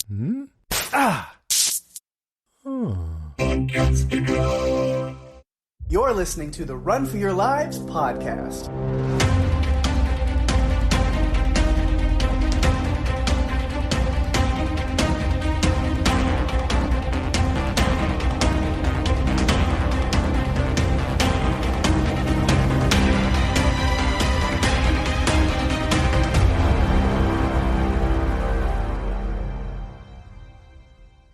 Hmm? Ah! Oh. You're listening to the Run for Your Lives podcast.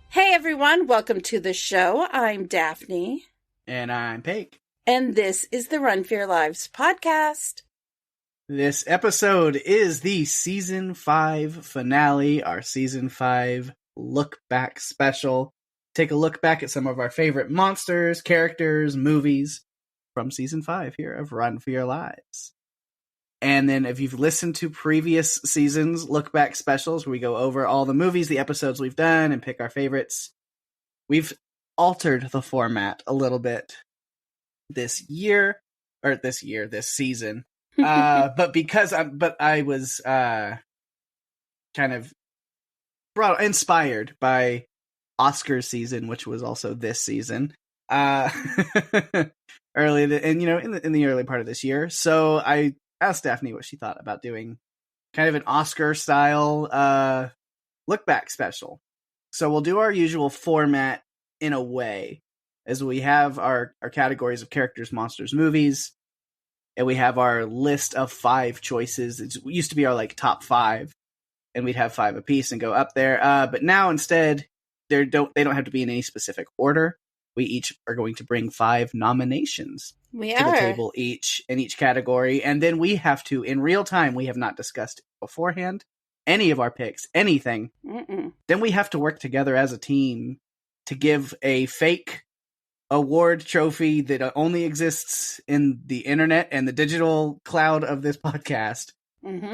Hey everyone, welcome to the show. I'm Daphne. And I'm Pake. And this is the Run for Your Lives podcast. This episode is the Season 5 finale, our Season 5 look back special. Take a look back at some of our favorite monsters, characters, movies from Season 5 here of Run for Your Lives. And then if you've listened to previous seasons, look back specials, where we go over all the movies, the episodes we've done, and pick our favorites, we've altered the format a little bit this season. But I was kind of inspired by Oscar's season, which was also this season, in the early part of this year. So I asked Daphne what she thought about doing kind of an Oscar style look back special. So we'll do our usual format in a way, as we have our categories of characters, monsters, movies, and we have our list of 5 choices. It used to be our top 5, and we'd have 5 apiece and go up there. But now instead, they don't have to be in any specific order. We each are going to bring 5 nominations to the table each in each category, and then we have to, in real time, we have not discussed beforehand any of our picks, anything. Mm-mm. Then we have to work together as a team to give a fake award trophy that only exists in the internet and the digital cloud of this podcast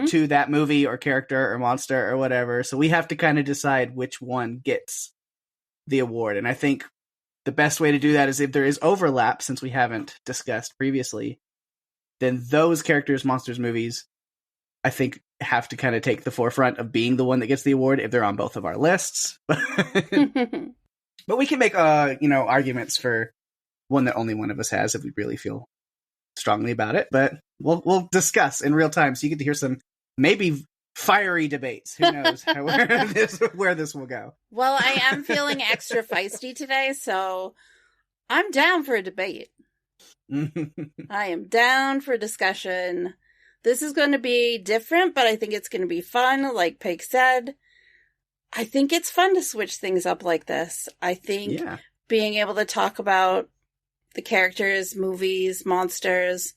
to that movie or character or monster or whatever. So we have to kind of decide which one gets the award. And I think the best way to do that is if there is overlap, since we haven't discussed previously, then those characters, monsters, movies, I think have to kind of take the forefront of being the one that gets the award if they're on both of our lists. But we can make arguments for one that only one of us has if we really feel strongly about it. But we'll discuss in real time, so you get to hear some maybe fiery debates. Who knows where this will go. Well, I am feeling extra feisty today, so I'm down for a debate. I am down for discussion. This is going to be different, but I think it's going to be fun, like Pake said. I think it's fun to switch things up like this. I think being able to talk about the characters, movies, monsters,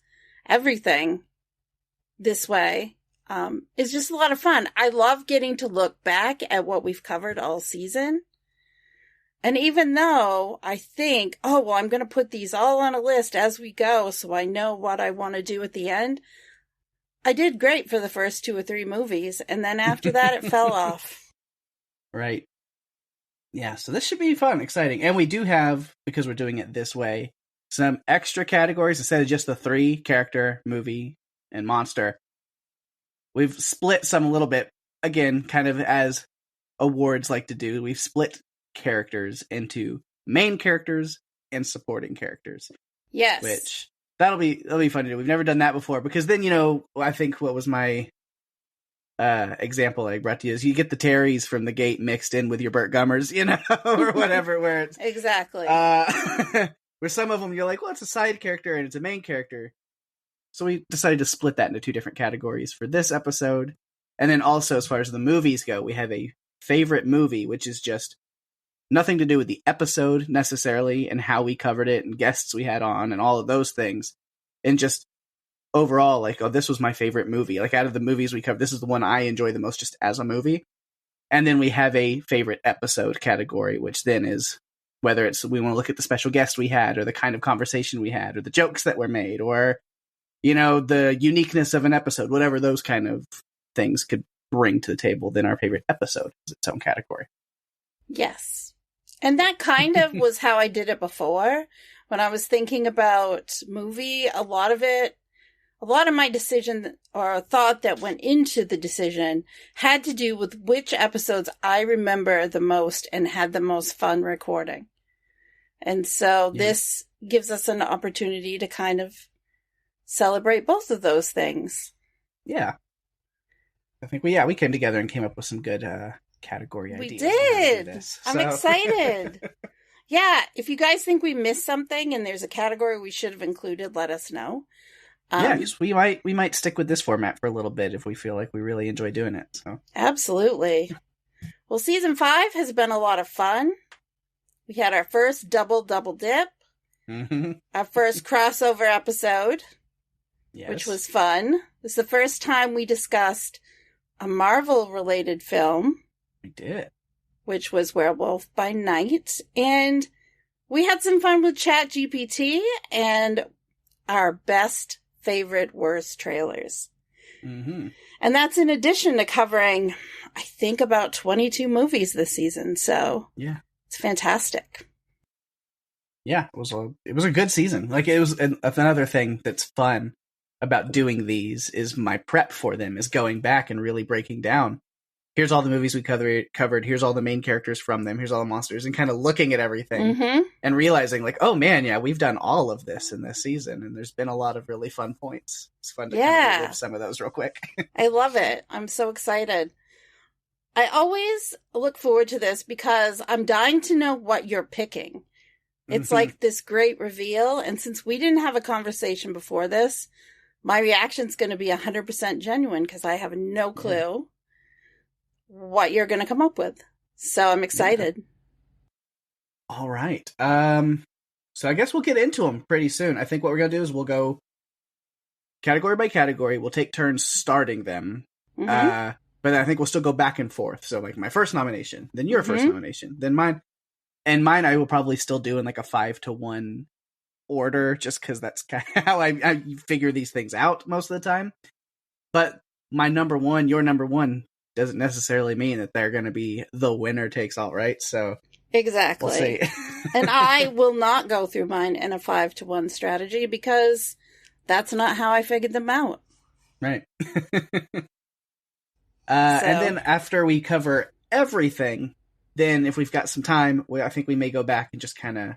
everything this way is just a lot of fun. I love getting to look back at what we've covered all season. And even though I think, I'm going to put these all on a list as we go so I know what I want to do at the end, I did great for the first 2 or 3 movies, and then after that it fell off. Right. Yeah, so this should be fun, exciting. And we do have, because we're doing it this way, some extra categories instead of just the 3, character, movie, and monster. We've split some a little bit, again, kind of as awards like to do. We've split characters into main characters and supporting characters. Yes. Which, that'll be fun to do. We've never done that before, because then, I think what was my example I brought to you is you get the Terrys from the gate mixed in with your Burt Gummers, or whatever, where it's exactly where some of them you're like, well, it's a side character and it's a main character. So we decided to split that into 2 different categories for this episode. And then also, as far as the movies go, we have a favorite movie, which is just nothing to do with the episode necessarily and how we covered it and guests we had on and all of those things, and just overall, this was my favorite movie. Out of the movies we covered, this is the one I enjoy the most just as a movie. And then we have a favorite episode category, which then is whether it's we want to look at the special guest we had, or the kind of conversation we had, or the jokes that were made, or, the uniqueness of an episode, whatever those kind of things could bring to the table. Then our favorite episode is its own category. Yes. And that kind of was how I did it before. When I was thinking about movie, a lot of it a lot of my decision or thought that went into the decision had to do with which episodes I remember the most and had the most fun recording. And so this gives us an opportunity to kind of celebrate both of those things. Yeah. I think we came together and came up with some good category ideas. We did. I'm So. excited. Yeah, if you guys think we missed something and there's a category we should have included, let us know. We might stick with this format for a little bit if we feel like we really enjoy doing it. So absolutely. Well, season 5 has been a lot of fun. We had our first double dip, our first crossover episode, which was fun. This is the first time we discussed a Marvel-related film. We did. Which was Werewolf by Night. And we had some fun with ChatGPT and our best, favorite, worst trailers. Mm-hmm. And that's in addition to covering, I think, about 22 movies this season. So it's fantastic. Yeah, it was a good season. Like, it was another thing that's fun about doing these is my prep for them is going back and really breaking down. Here's all the movies we covered. Here's all the main characters from them. Here's all the monsters, and kind of looking at everything and realizing, like, oh man, yeah, we've done all of this in this season, and there's been a lot of really fun points. It's fun to kind of relive some of those real quick. I love it. I'm so excited. I always look forward to this because I'm dying to know what you're picking. It's like this great reveal, and since we didn't have a conversation before this, my reaction's going to be 100% genuine because I have no clue what you're going to come up with. So I'm excited. Yeah. All right. So I guess we'll get into them pretty soon. I think what we're going to do is we'll go category by category. We'll take turns starting them. But I think we'll still go back and forth. So like my first nomination, then your first nomination, then mine. And mine I will probably still do in like a 5-to-1 order, just because that's kind of how I figure these things out most of the time. But my number one, your number one, doesn't necessarily mean that they're going to be the winner takes all, right? So exactly. We'll see. And I will not go through mine in a 5-to-1 strategy because that's not how I figured them out. Right. And then after we cover everything, then if we've got some time, I think we may go back and just kind of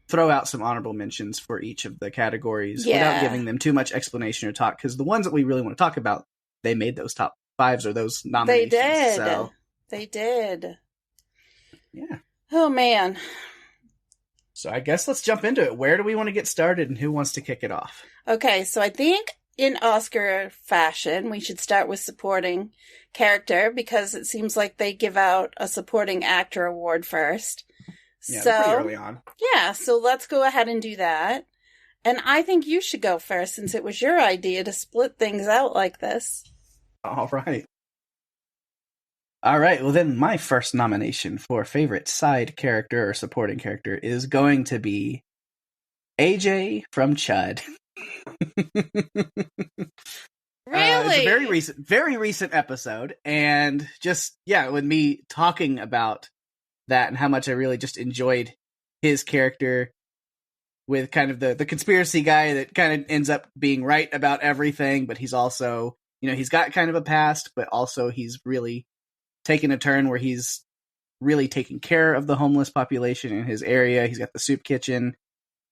throw out some honorable mentions for each of the categories without giving them too much explanation or talk, because the ones that we really want to talk about, they made those top 5s or those nominations. They did. So. They did. Yeah. Oh, man. So I guess let's jump into it. Where do we want to get started and who wants to kick it off? Okay, so I think in Oscar fashion, we should start with supporting character because it seems like they give out a supporting actor award first. Yeah, so pretty early on. Yeah, so let's go ahead and do that. And I think you should go first since it was your idea to split things out like this. All right. All right, well then my first nomination for favorite side character or supporting character is going to be AJ from Chud. Really? It's a very recent episode, and just, with me talking about that and how much I really just enjoyed his character with kind of the conspiracy guy that kind of ends up being right about everything, but he's also, he's got kind of a past, but also he's really taken a turn where he's really taking care of the homeless population in his area. He's got the soup kitchen.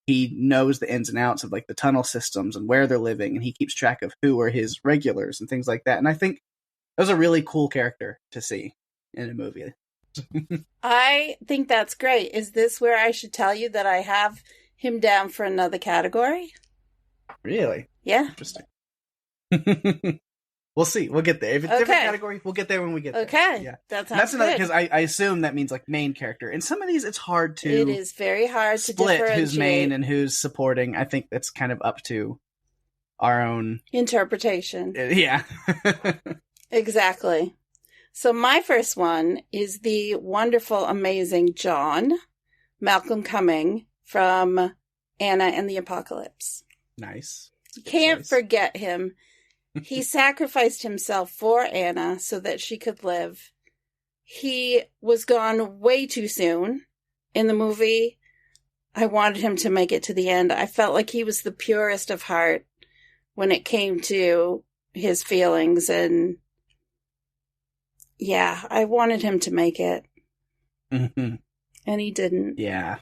He knows the ins and outs of like the tunnel systems and where they're living, and he keeps track of who are his regulars and things like that. And I think that was a really cool character to see in a movie. I think that's great. Is this where I should tell you that I have him down for another category? Really? Yeah. Interesting. We'll see. We'll get there. If it's a different category, we'll get there when we get there. Okay. Yeah. That's another, because I assume that means like main character. And some of these, it's hard to. It is very hard to split who's main and who's supporting. I think that's kind of up to our own interpretation. Yeah. Exactly. So my first one is the wonderful, amazing John Malcolm Cumming from Anna and the Apocalypse. Nice. You can't forget him. He sacrificed himself for Anna so that she could live. He was gone way too soon in the movie. I wanted him to make it to the end. I felt like he was the purest of heart when it came to his feelings. And yeah, I wanted him to make it. Mm-hmm. And he didn't. Yeah.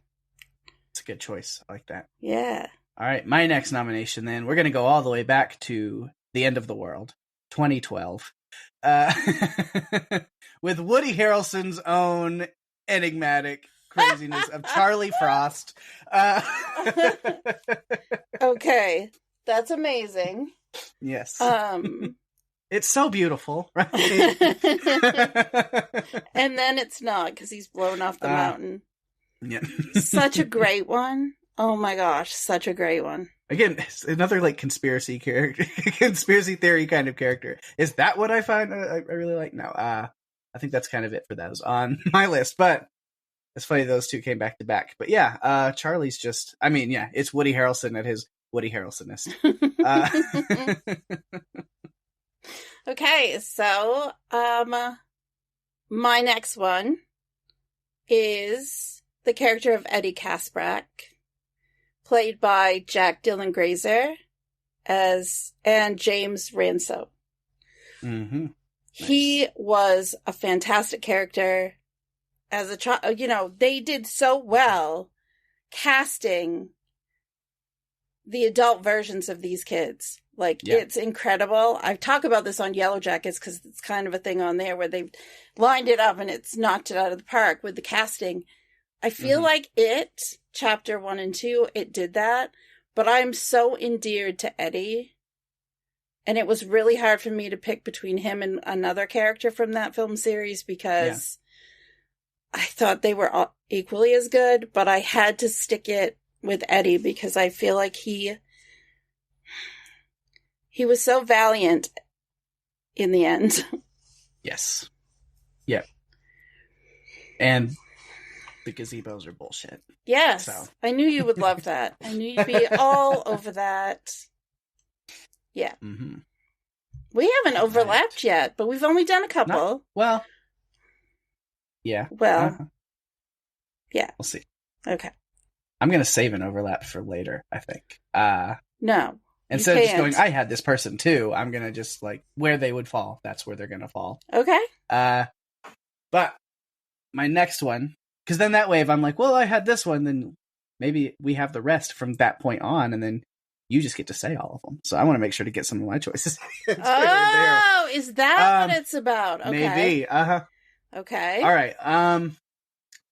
It's a good choice. I like that. Yeah. All right, my next nomination then. We're going to go all the way back to The End of the World, 2012. With Woody Harrelson's own enigmatic craziness of Charlie Frost. Okay, that's amazing. Yes. It's so beautiful, right? And then it's not, because he's blown off the mountain. Yeah. Such a great one. Oh my gosh, such a great one. Again, it's another like conspiracy theory kind of character. Is that what I find I really like? No, I think that's kind of it for those on my list. But it's funny those two came back to back. But yeah, Charlie's just, I mean, yeah, it's Woody Harrelson at his Woody Harrelsonist. Okay, so my next one is the character of Eddie Kasprak, played by Jack Dylan Grazer and James Ransone. Mm-hmm. Nice. He was a fantastic character as a child. You know, they did so well casting the adult versions of these kids. Like, It's incredible. I talk about this on Yellow Jackets because it's kind of a thing on there where they lined it up and it's knocked it out of the park with the casting. I feel like chapter 1 and 2, it did that, but I'm so endeared to Eddie. And it was really hard for me to pick between him and another character from that film series because I thought they were all equally as good, but I had to stick it with Eddie because I feel like he was so valiant in the end. Yes. Yeah. And the gazebos are bullshit. Yes. So. I knew you would love that. I knew you'd be all over that. Yeah. Mm-hmm. We haven't overlapped yet, but we've only done a couple. Well. Yeah. Well. Yeah. We'll see. Okay. I'm going to save an overlap for later, I think. No. Instead of just going, I had this person too, I'm going to just like, where they would fall, that's where they're going to fall. Okay. But my next one, because then that way if I'm like, well, I had this one, then maybe we have the rest from that point on, and then you just get to say all of them. So I want to make sure to get some of my choices. Oh, is that what it's about? Okay. Maybe. Okay. All right.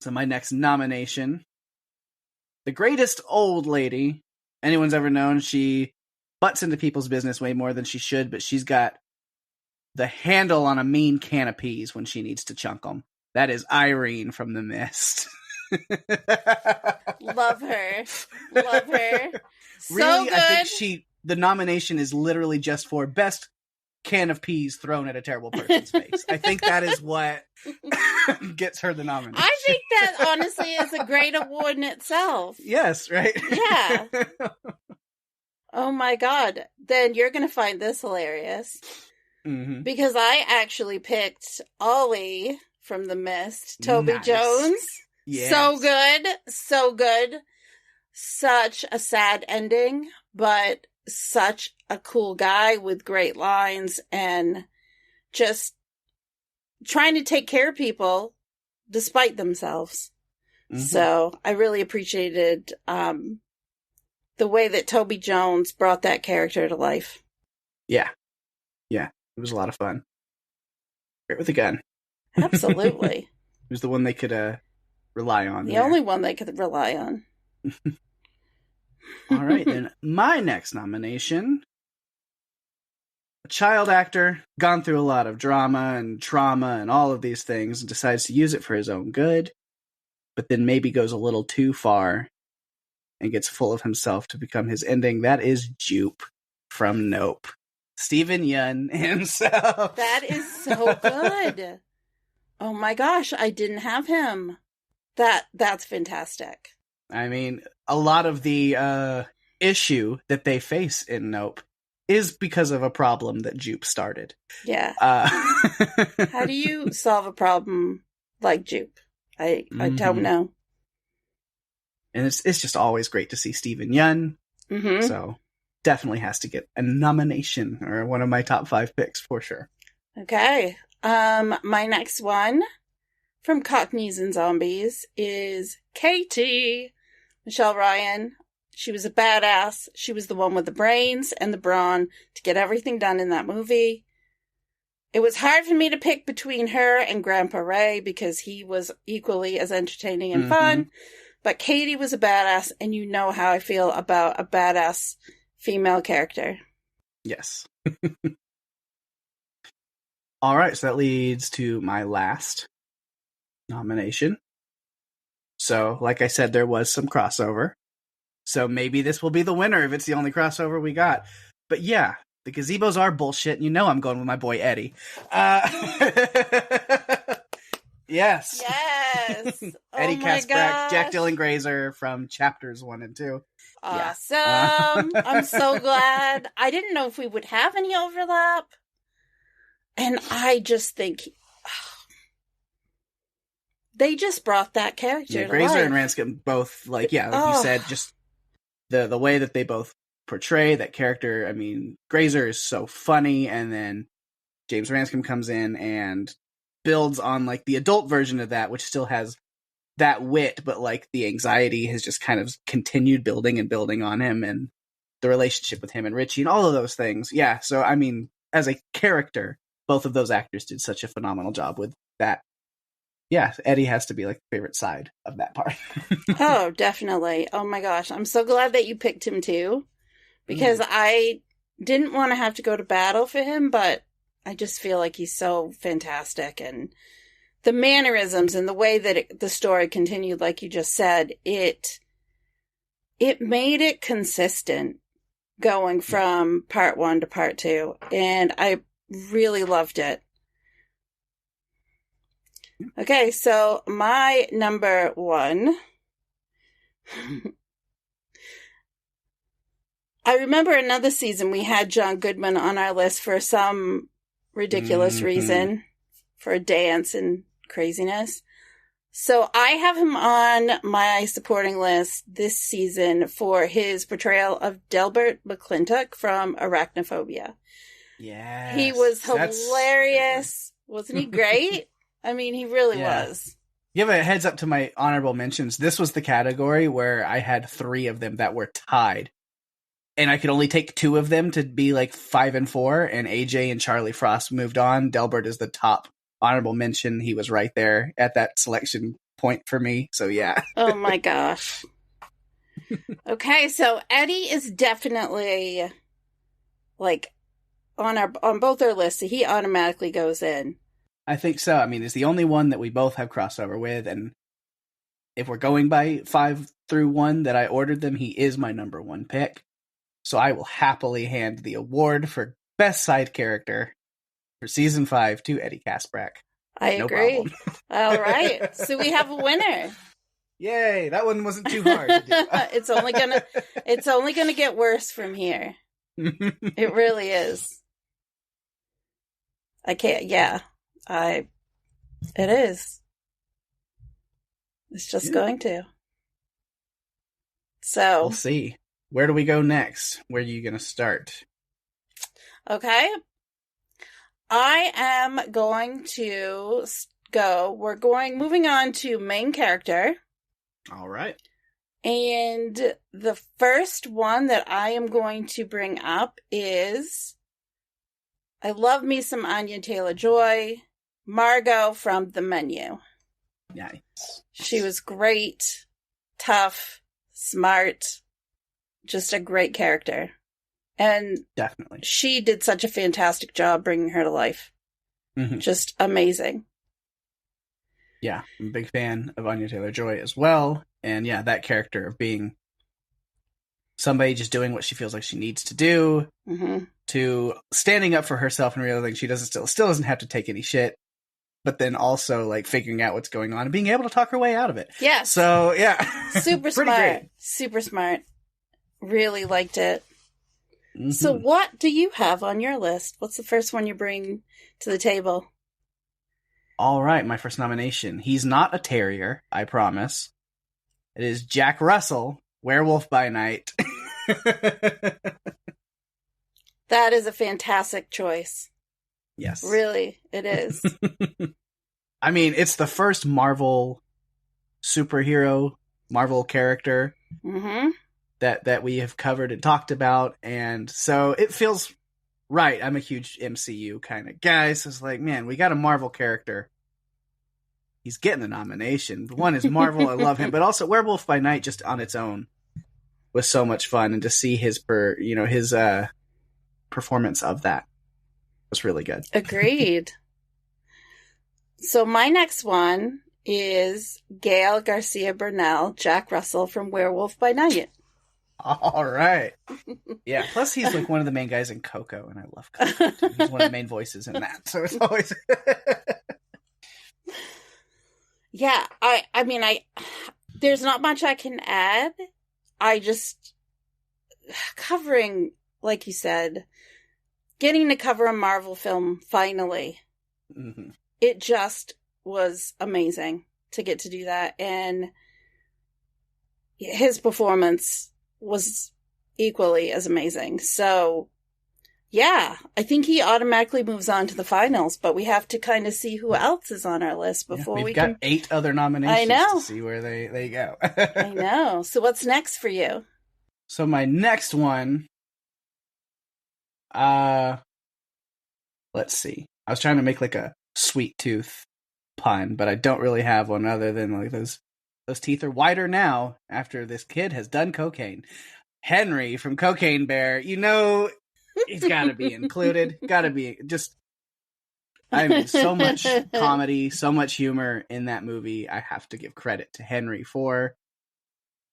So my next nomination, the greatest old lady anyone's ever known. She butts into people's business way more than she should, but she's got the handle on a mean can of peas when she needs to chunk them. That is Irene from The Mist. Love her. Love her. So really, good. I think the nomination is literally just for best can of peas thrown at a terrible person's face. I think that is what gets her the nomination. I think that honestly is a great award in itself. Yes, right? Yeah. Oh my God. Then you're going to find this hilarious. Mm-hmm. Because I actually picked Ollie from The Mist, Toby Jones. Yes. So good. So good. Such a sad ending, but such a cool guy with great lines and just trying to take care of people despite themselves. Mm-hmm. So I really appreciated the way that Toby Jones brought that character to life. Yeah. Yeah. It was a lot of fun. Great with a gun. Absolutely. It was the one they could rely on. The only one they could rely on. All right, then. My next nomination. A child actor, gone through a lot of drama and trauma and all of these things, and decides to use it for his own good, but then maybe goes a little too far and gets full of himself to become his ending. That is Jupe from Nope. Steven Yeun himself. That is so good. Oh my gosh, I didn't have him. That's fantastic. I mean, a lot of the issue that they face in Nope is because of a problem that Jupe started. Yeah. How do you solve a problem like Jupe? I don't know. And it's just always great to see Steven Yeun. Mm-hmm. So definitely has to get a nomination or one of my top 5 picks for sure. Okay. My next one from Cockneys and Zombies is Katie. Michelle Ryan. She was a badass. She was the one with the brains and the brawn to get everything done in that movie. It was hard for me to pick between her and Grandpa Ray because he was equally as entertaining and fun. But Katie was a badass, and you know how I feel about a badass female character. Yes. All right, so that leads to my last nomination. So, like I said, there was some crossover. So maybe this will be the winner if it's the only crossover we got. But yeah, the gazebos are bullshit, and you know I'm going with my boy Eddie. Yes. Yes. Eddie Oh my Kaspbrak, gosh. Jack Dylan Grazer from chapters 1 and 2. Awesome. I'm so glad. I didn't know if we would have any overlap. And I just think they just brought that character to Grazer life. and Ransome both, like you said, just the way that they both portray that character. I mean, Grazer is so funny, and then James Ransome comes in and builds on like the adult version of that, which still has that wit, but like the anxiety has just kind of continued building and building on him, and the relationship with him and Richie and all of those things. Yeah, so I mean, as a character, both of those actors did such a phenomenal job with that. Yeah, Eddie has to be like the favorite side of that part. Oh, definitely. Oh my gosh. I'm so glad that you picked him too, because I didn't want to have to go to battle for him, but I just feel like he's so fantastic, and the mannerisms and the way that the story continued, like you just said, it made it consistent going from part 1 to part 2, and I really loved it. Okay, so my number 1. I remember another season we had John Goodman on our list for some ridiculous reason, for a dance and craziness. So I have him on my supporting list this season for his portrayal of Delbert McClintock from Arachnophobia. Yeah, He was hilarious. Wasn't he great? I mean, he really was. Give a heads up to my honorable mentions. This was the category where I had 3 of them that were tied. And I could only take 2 of them to be like 5 and 4, and AJ and Charlie Frost moved on. Delbert is the top honorable mention. He was right there at that selection point for me. So yeah. Oh my gosh. Okay, so Eddie is definitely like on both our lists. So he automatically goes in. I think so. I mean, it's the only one that we both have crossover with, and if we're going by 5 through 1 that I ordered them, he is my number 1 pick. So I will happily hand the award for best side character for season 5 to Eddie Kaspbrak. I agree. All right. So we have a winner. Yay, that one wasn't too hard to do. It's only gonna get worse from here. It really is. I can't it is. It's just going to. So we'll see. Where do we go next? Where are you going to start? Okay. I am going to moving on to main character. All right. And the first one that I am going to bring up is, I love me some Anya Taylor-Joy, Margot from The Menu. Nice. She was great, tough, smart, just a great character. And definitely, she did such a fantastic job bringing her to life. Mm-hmm. Just amazing. Yeah, I'm a big fan of Anya Taylor-Joy as well. And yeah, that character of being somebody just doing what she feels like she needs to do, to standing up for herself and realizing she still doesn't have to take any shit, but then also like figuring out what's going on and being able to talk her way out of it. Yeah. So yeah, super smart, great. Super smart. Really liked it. Mm-hmm. So what do you have on your list? What's the first one you bring to the table? All right, my first nomination. He's not a terrier, I promise. It is Jack Russell, Werewolf by Night. That is a fantastic choice. Yes. Really, it is. I mean, it's the first Marvel superhero, Marvel character that we have covered and talked about, and so it feels right. I'm a huge MCU kind of guy, so it's like, man, we got a Marvel character. He's getting a nomination. One is Marvel, I love him, but also Werewolf by Night just on its own was so much fun, and to see his performance of that was really good. Agreed. So my next one is Gail Garcia Bernal, Jack Russell from Werewolf by Night. All right. Yeah. Plus, he's like one of the main guys in Coco, and I love Coco. Too. He's one of the main voices in that, so it's always. Yeah, I mean, there's not much I can add. I just covering, like you said, getting to cover a Marvel film finally. Mm-hmm. It just was amazing to get to do that, and his performance was equally as amazing. So, yeah, I think he automatically moves on to the finals, but we have to kind of see who else is on our list before we've got 8 other nominations to see where they go. I know. So what's next for you? So my next one, let's see. I was trying to make like a sweet tooth pun, but I don't really have one other than like those teeth are whiter now after this kid has done cocaine. Henry from Cocaine Bear, he's got to be included. Got to be just. I mean, so much comedy, so much humor in that movie. I have to give credit to Henry for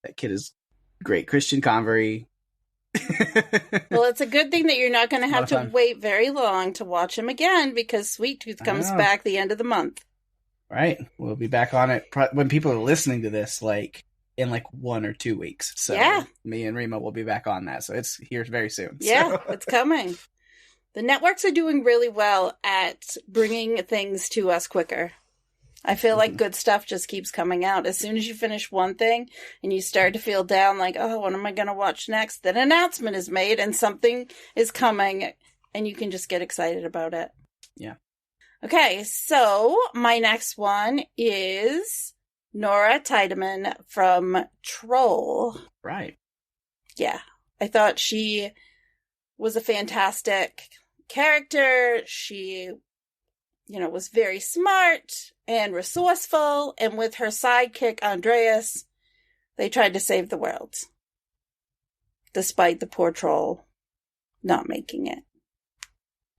that. Kid is great. Christian Convery. Well, it's a good thing that you're not going to have to wait very long to watch him again, because Sweet Tooth comes back the end of the month. Right. We'll be back on it when people are listening to this, like in like 1 or 2 weeks. So me and Rima will be back on that. So it's here very soon. Yeah, it's coming. The networks are doing really well at bringing things to us quicker. I feel like good stuff just keeps coming out. As soon as you finish one thing and you start to feel down, like, oh, what am I going to watch next? Then an announcement is made and something is coming, and you can just get excited about it. Yeah. Okay, so my next one is Nora Tiedemann from Troll. Right. Yeah. I thought she was a fantastic character. She, was very smart and resourceful. And with her sidekick, Andreas, they tried to save the world. Despite the poor troll not making it.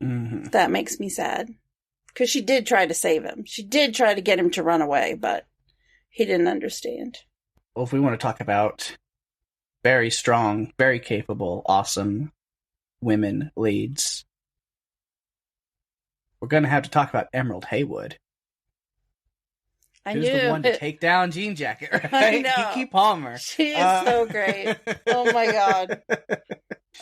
Mm-hmm. That makes me sad. Because she did try to save him. She did try to get him to run away, but he didn't understand. Well, if we want to talk about very strong, very capable, awesome women leads, we're going to have to talk about Emerald Haywood. Who's the one to take down Jean Jacket, right? I know. Kiki Palmer. She is so great. Oh my god.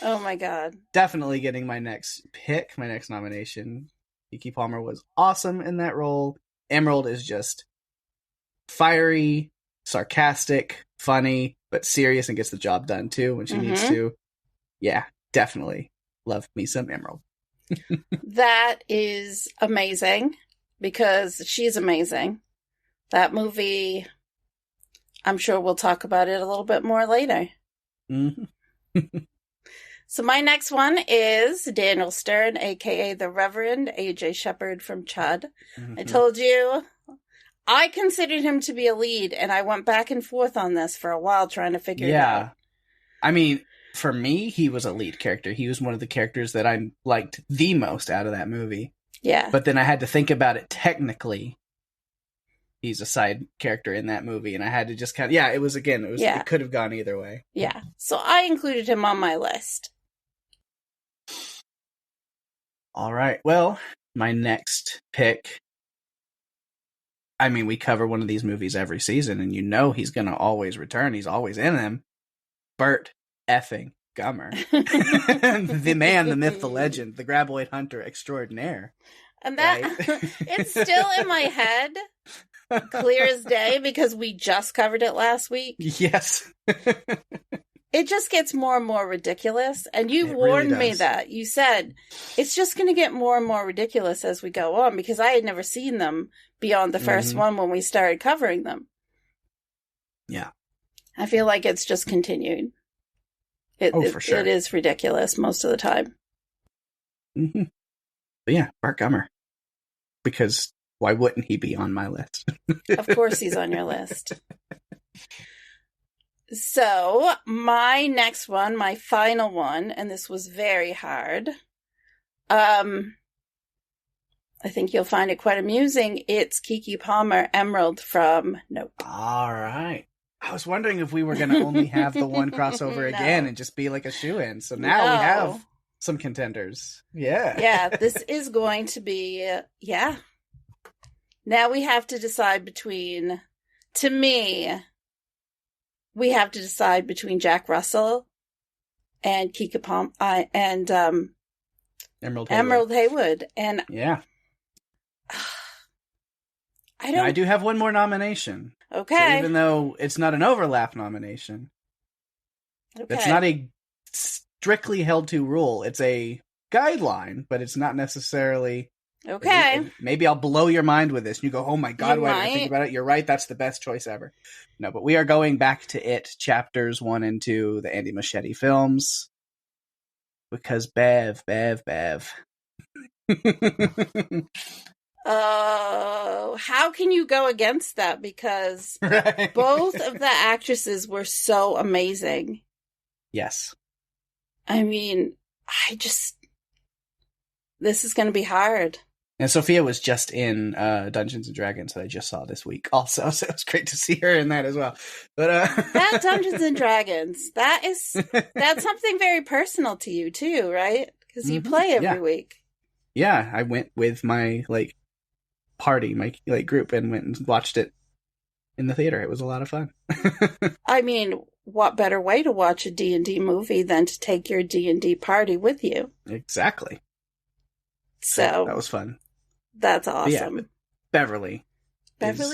Oh my god. Definitely getting my next pick, my next nomination. Kiki Palmer was awesome in that role. Emerald is just fiery, sarcastic, funny, but serious and gets the job done too when she needs to. Yeah, definitely love me some Emerald. That is amazing because she's amazing. That movie, I'm sure we'll talk about it a little bit more later. So my next one is Daniel Stern, a.k.a. the Reverend A.J. Shepard from Chud. I told you, I considered him to be a lead, and I went back and forth on this for a while trying to figure it out. I mean, for me, he was a lead character. He was one of the characters that I liked the most out of that movie. Yeah. But then I had to think about it technically. He's a side character in that movie, and I had to just kind of, it could have gone either way. Yeah. So I included him on my list. All right. Well, my next pick, I mean, we cover one of these movies every season, and he's going to always return. He's always in them. Bert effing Gummer. The man, the myth, the legend, the graboid hunter extraordinaire. And that, it's still in my head, clear as day, because we just covered it last week. Yes. it just gets more and more ridiculous. And you It warned really me does. that. You said it's just going to get more and more ridiculous as we go on, because I had never seen them beyond the first one when we started covering them. Yeah. I feel like it's just continued. For sure. It is ridiculous most of the time. Mm-hmm. But yeah, Bart Gummer. Because why wouldn't he be on my list? Of course he's on your list. So, my next one, my final one, and this was very hard. I think you'll find it quite amusing. It's Keke Palmer, Emerald from Nope. All right. I was wondering if we were going to only have the one crossover again and just be like a shoo-in. So now we have some contenders. Yeah. Yeah, this is going to be, Now we have to decide between, to me, we have to decide between Jack Russell and Keke Palmer, and Emerald Haywood. And yeah. I do have one more nomination. Okay. So even though it's not an overlap nomination, it's not a strictly held to rule. It's a guideline, but it's not necessarily. Okay. Maybe I'll blow your mind with this. And you go, oh my God, why did I think about it? You're right. That's the best choice ever. No, but we are going back to It, chapters 1 and 2, the Andy Muschietti films. Because Bev. How can you go against that? Because both of the actresses were so amazing. Yes. I mean, this is going to be hard. And Sophia was just in Dungeons and Dragons that I just saw this week also, so it was great to see her in that as well. But that Dungeons and Dragons, that's something very personal to you too, right? Because you play every week. Yeah, I went with my party, my group, and went and watched it in the theater. It was a lot of fun. I mean, what better way to watch a D&D movie than to take your D&D party with you? Exactly. So that was fun. That's awesome. Yeah, Beverly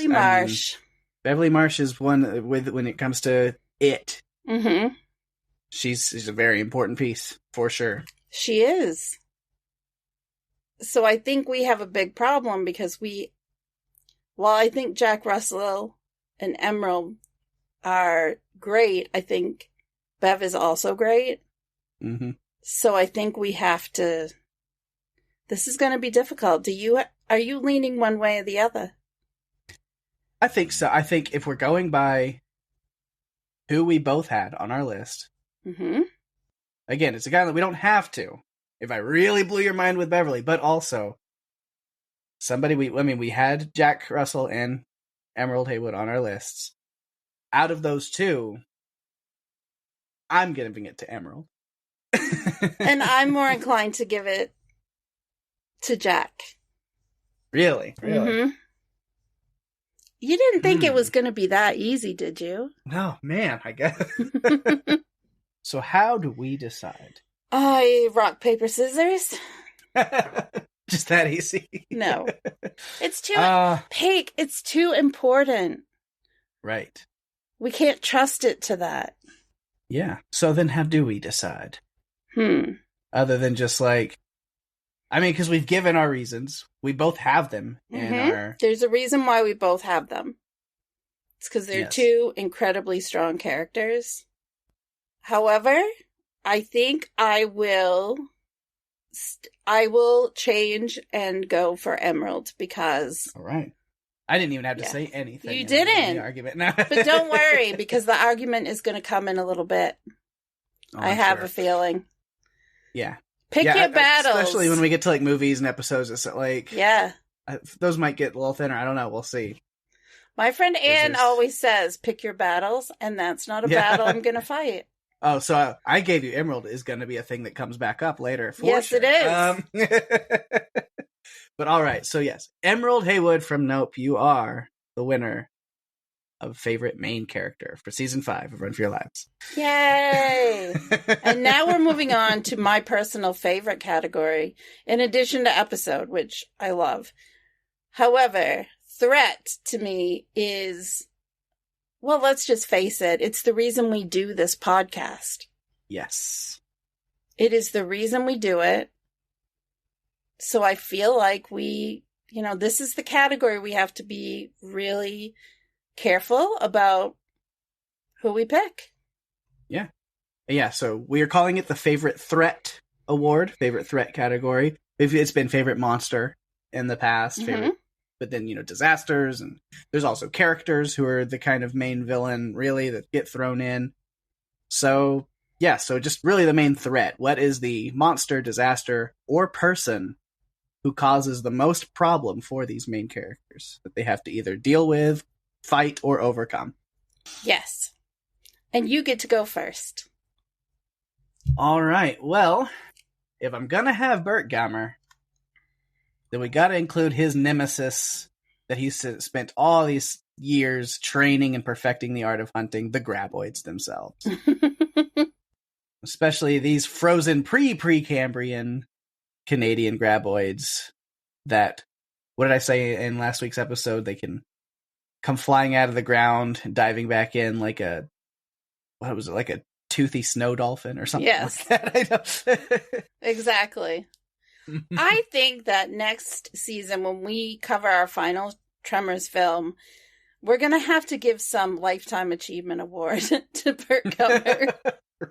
Marsh. Beverly Marsh is one when it comes to It. Mm-hmm. She's a very important piece for sure. She is. So I think we have a big problem because while I think Jack Russell and Emerald are great, I think Bev is also great. Mm-hmm. So I think we have to. This is going to be difficult. Are you leaning one way or the other? I think so. I think if we're going by who we both had on our list, again, it's a guy that we don't have to. If I really blew your mind with Beverly, but also somebody we had Jack Russell and Emerald Haywood on our lists. Out of those two, I'm giving it to Emerald. And I'm more inclined to give it to Jack. Really? Mm-hmm. You didn't think it was going to be that easy, did you? No, man, I guess. So how do we decide? Rock, paper, scissors. Just that easy? No. It's too... Pake, it's too important. Right. We can't trust it to that. Yeah. So then how do we decide? Other than just because we've given our reasons. We both have them in our... There's a reason why we both have them. It's because they're two incredibly strong characters. However, I think I will change and go for Emerald because... All right. I didn't even have to say anything. You didn't. The argument. No. But don't worry, because the argument is going to come in a little bit. I have a feeling. Yeah. Pick your battles. Especially when we get to movies and episodes. It's those might get a little thinner. I don't know. We'll see. My friend Ann always says, pick your battles, and that's not a battle I'm going to fight. Oh, so I gave you Emerald is going to be a thing that comes back up later. Yes, sure. It is. But all right. So yes, Emerald Haywood from Nope, you are the winner of favorite main character for season 5 of Run for Your Lives. Yay! And now we're moving on to my personal favorite category, in addition to episode, which I love. However, threat to me is Well, let's just face it. It's the reason we do this podcast. Yes. It is the reason we do it. So I feel like this is the category we have to be really careful about who we pick. Yeah. Yeah, so we are calling it the Favorite Threat Award, Favorite Threat category. It's been Favorite Monster in the past, favorite, but then, disasters, and there's also characters who are the kind of main villain, really, that get thrown in. So, yeah, so just really the main threat. What is the monster, disaster, or person who causes the most problem for these main characters that they have to either deal with, fight, or overcome? Yes. And you get to go first. All right. Well, if I'm going to have Burt Gummer, then we got to include his nemesis that he's spent all these years training and perfecting the art of hunting, the graboids themselves. Especially these frozen pre-Precambrian Canadian graboids that, what did I say in last week's episode? They can come flying out of the ground, diving back in like a toothy snow dolphin or something yes. like that. Exactly. I think that next season, when we cover our final Tremors film, we're going to have to give some Lifetime Achievement Award to Burt Gummer.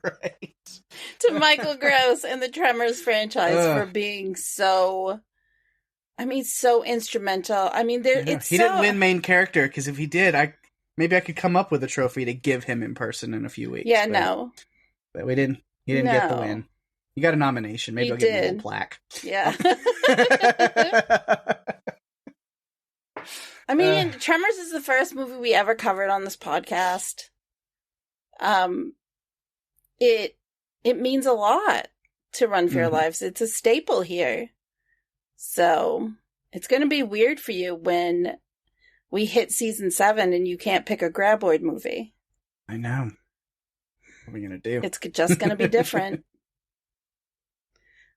Right. To Michael Gross and the Tremors franchise for being so instrumental. I mean, he didn't win main character, because if he did, maybe I could come up with a trophy to give him in person in a few weeks. Yeah, no. But we didn't. He didn't get the win. He got a nomination. Maybe I'll get him a little plaque. Yeah. I mean, Tremors is the first movie we ever covered on this podcast. It means a lot to Run for Your Lives. It's a staple here. So it's going to be weird for you when we hit season 7 and you can't pick a Graboid movie. I know. What are we going to do? It's just going to be different.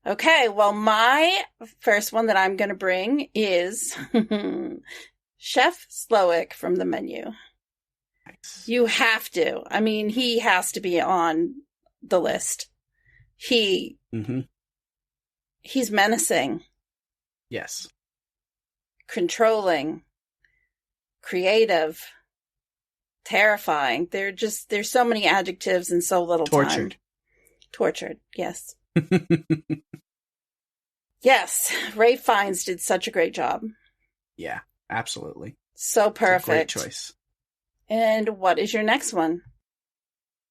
Okay, well, my first one that I'm going to bring is Chef Slowik from The Menu. Nice. You have to. I mean, he has to be on the list. He's menacing. Yes. Controlling. Creative. Terrifying. There's so many adjectives and so little time. Tortured, yes. Yes, Ray Fiennes did such a great job. Yeah, absolutely. So perfect. Great choice. And what is your next one?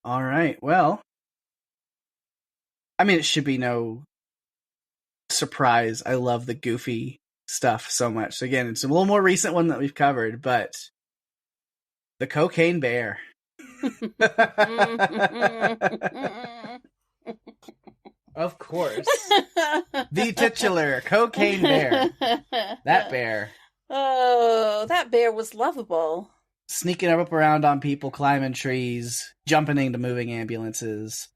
All right, well, I mean, it should be no surprise. I love the goofy stuff so much. So again, it's a little more recent one that we've covered, but the Cocaine Bear. Of course. The titular Cocaine Bear. That bear. Oh, that bear was lovable. Sneaking up around on people, climbing trees, jumping into moving ambulances.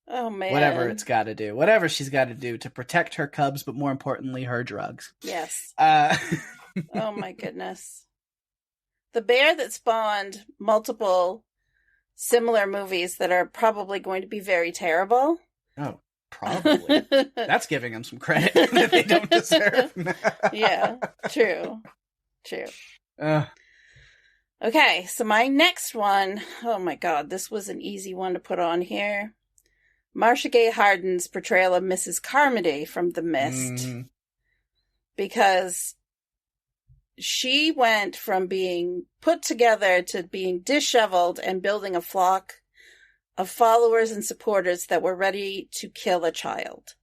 Oh, man. Whatever it's got to do. Whatever she's got to do to protect her cubs, but more importantly, her drugs. Yes. Oh, my goodness. The bear that spawned multiple similar movies that are probably going to be very terrible. Oh. Probably. That's giving them some credit that they don't deserve. Yeah, true. Okay, so my next one, oh my god, this was an easy one to put on here. Marcia Gay Harden's portrayal of Mrs. Carmody from The Mist. Because she went from being put together to being disheveled and building a flock of followers and supporters that were ready to kill a child.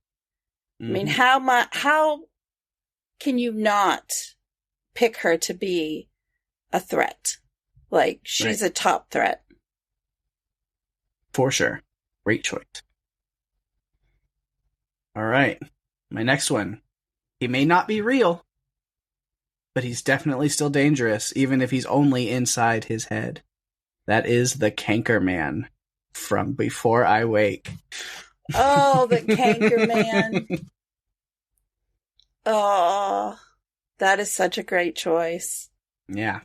I mean, how can you not pick her to be a threat? Like, she's a top threat. For sure. Great choice. All right. My next one. He may not be real, but he's definitely still dangerous, even if he's only inside his head. That is the Canker Man from Before I Wake. Oh, the Canker Man. Oh, that is such a great choice. Yeah.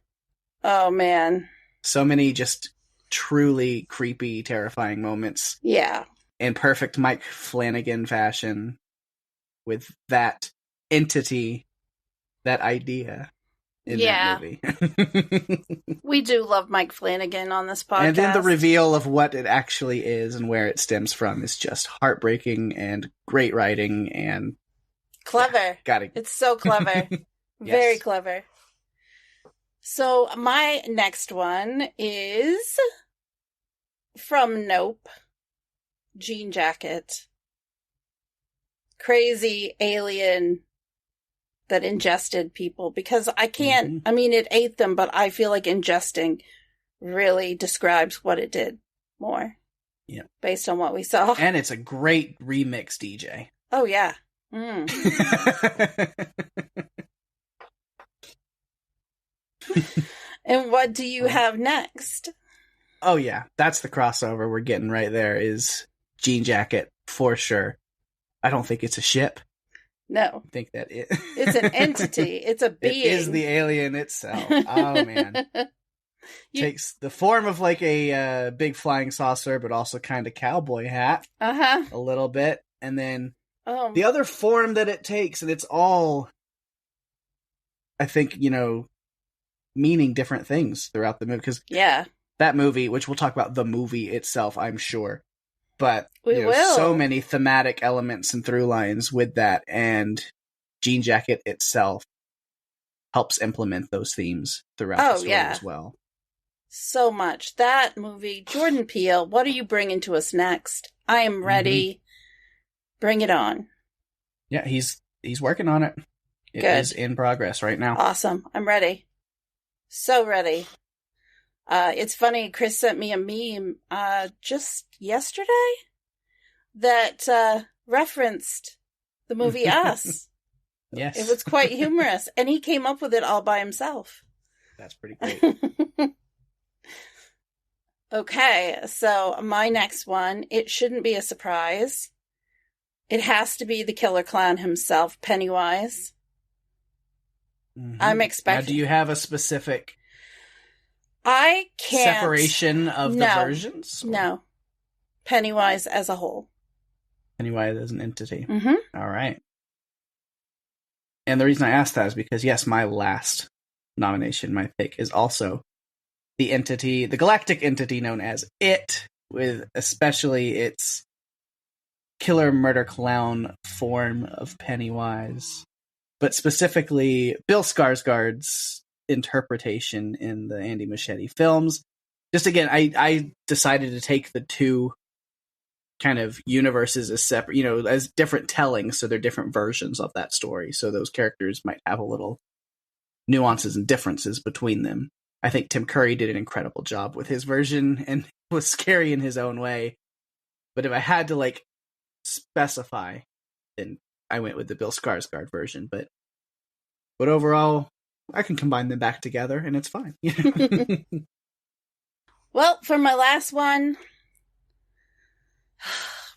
Oh, man. So many just truly creepy, terrifying moments. Yeah. In perfect Mike Flanagan fashion with that entity, that idea in that movie. We do love Mike Flanagan on this podcast. And then the reveal of what it actually is and where it stems from is just heartbreaking and great writing and clever. It's so clever. Yes. Very clever. So my next one is from Nope. Jean Jacket. Crazy alien that ingested people, because I can't, I mean, it ate them, but I feel like ingesting really describes what it did more. Yeah. Based on what we saw. And it's a great remix DJ. Oh, yeah. And what do you have next? Oh, yeah. That's the crossover we're getting right there is Jean Jacket, for sure. I don't think it's a ship. No. I think that it's an entity. It's a being. It is the alien itself. Oh, man. Takes the form of like a big flying saucer, but also kind of cowboy hat. A little bit. And then the other form that it takes, and it's all, I think, meaning different things throughout the movie. Because that movie, which we'll talk about the movie itself, I'm sure. But we will. So many thematic elements and through lines with that, and Jean Jacket itself helps implement those themes throughout the story as well. So much. That movie, Jordan Peele, what are you bringing to us next? I am ready. Bring it on. Yeah, he's working on it. It is in progress right now. Awesome. I'm ready. So ready. It's funny, Chris sent me a meme just yesterday that referenced the movie Us. Yes. It was quite humorous, and he came up with it all by himself. That's pretty great. Okay, so my next one, it shouldn't be a surprise. It has to be the killer clown himself, Pennywise. I'm expecting... Now, do you have a specific... I can't... separation of the versions? Or? No. Pennywise as a whole. Pennywise as an entity. Mm-hmm. All right. And the reason I asked that is because, yes, my last nomination, my pick, is also the entity, the galactic entity known as It, with especially its killer murder clown form of Pennywise. But specifically, Bill Skarsgård's interpretation in the Andy Muschietti films. Just again, I decided to take the two kind of universes as separate, as different tellings, so they're different versions of that story. So those characters might have a little nuances and differences between them. I think Tim Curry did an incredible job with his version and was scary in his own way. But if I had to specify, then I went with the Bill Skarsgård version. But overall, I can combine them back together, and it's fine. Well, for my last one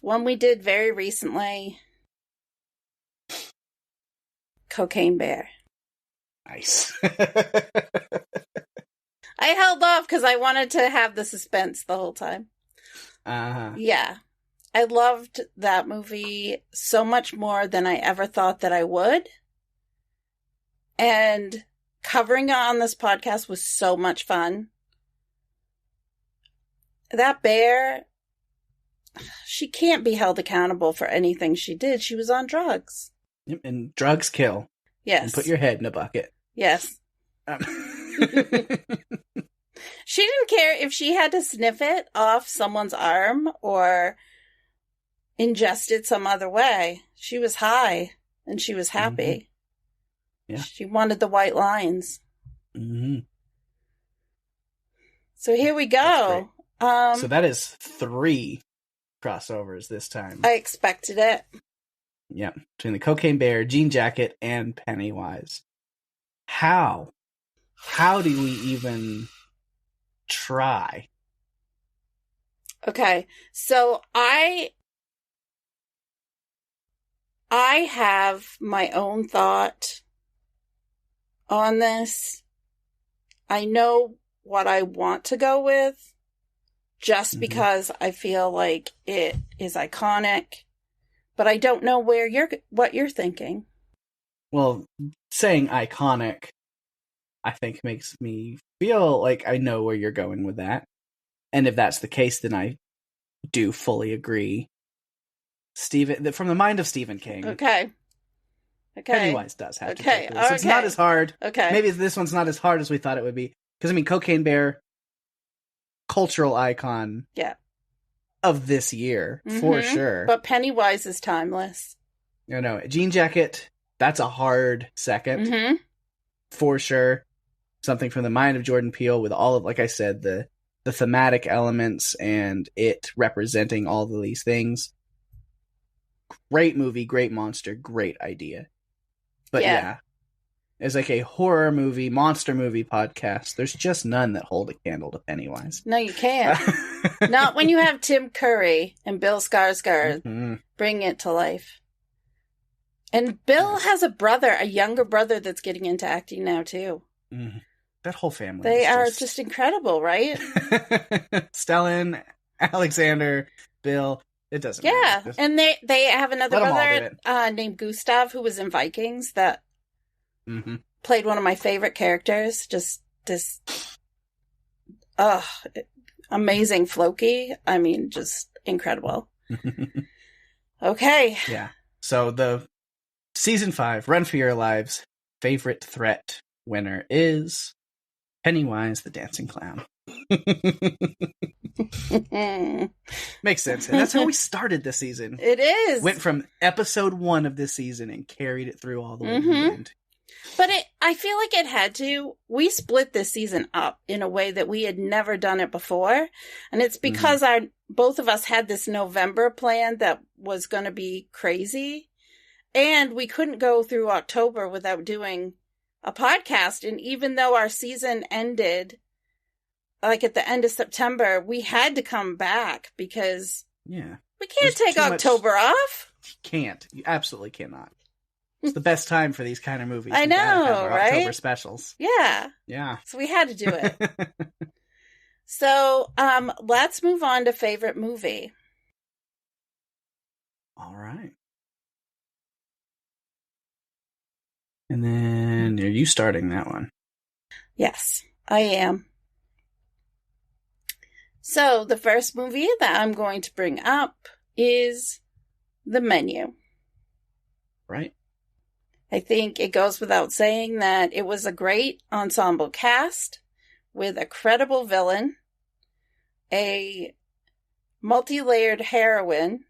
we did very recently, Cocaine Bear. Nice. I held off because I wanted to have the suspense the whole time. Yeah. I loved that movie so much more than I ever thought that I would. And covering it on this podcast was so much fun. That bear, she can't be held accountable for anything she did. She was on drugs. Yep, and drugs kill. Yes. And put your head in a bucket. Yes. She didn't care if she had to sniff it off someone's arm or ingest it some other way. She was high and she was happy. Yeah. She wanted the white lines. So here we go. So that is 3 crossovers this time. I expected it. Yeah, between the Cocaine Bear, Jean Jacket, and Pennywise. How do we even try? Okay, so I have my own thought on this. I know what I want to go with, just because I feel like it is iconic, but I don't know what you're thinking. Well, saying iconic, I think makes me feel like I know where you're going with that. And if that's the case, then I do fully agree. From the mind of Stephen King. Okay. Pennywise does have to Okay. take this. It's not as hard. Okay. Maybe this one's not as hard as we thought it would be. Because, I mean, Cocaine Bear, cultural icon of this year, for sure. But Pennywise is timeless. Jean Jacket, that's a hard second, for sure. Something from the mind of Jordan Peele with all of, like I said, the thematic elements and it representing all of these things. Great movie, great monster, great idea. But as like a horror movie, monster movie podcast, there's just none that hold a candle to Pennywise. No, you can't. Not when you have Tim Curry and Bill Skarsgård bring it to life. And Bill has a younger brother that's getting into acting now too. That whole family. They are just incredible, right? Stellan, Alexander, Bill. It doesn't matter. Yeah, and they have another brother named Gustav who was in Vikings that played one of my favorite characters. Just this, amazing Floki. I mean, just incredible. Okay. Yeah. So the season 5, Run for Your Lives favorite threat winner is Pennywise the Dancing Clown. Makes sense. And that's how we started this season. It is. Went from episode 1 of this season and carried it through all the way to the end. But I feel like it had to. We split this season up in a way that we had never done it before. And it's because both of us had this November plan that was going to be crazy. And we couldn't go through October without doing a podcast. And even though our season ended like at the end of September, we had to come back because we can't take October off. You can't. You absolutely cannot. It's the best time for these kind of movies. I know, right? October specials. Yeah. Yeah. So we had to do it. So let's move on to favorite movie. All right. And then are you starting that one? Yes, I am. So the first movie that I'm going to bring up is The Menu. Right. I think it goes without saying that it was a great ensemble cast with a credible villain, a multi-layered heroine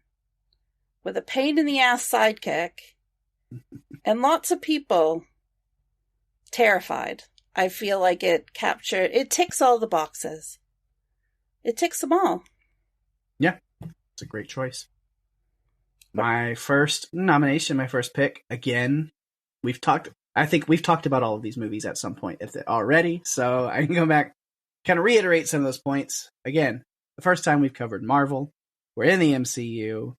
with a pain-in-the-ass sidekick, and lots of people terrified. I feel like it ticks all the boxes. It ticks them all. Yeah, it's a great choice. My first nomination, my first pick, again, I think we've talked about all of these movies at some point already, so I can go back, kind of reiterate some of those points. Again, the first time we've covered Marvel, we're in the MCU,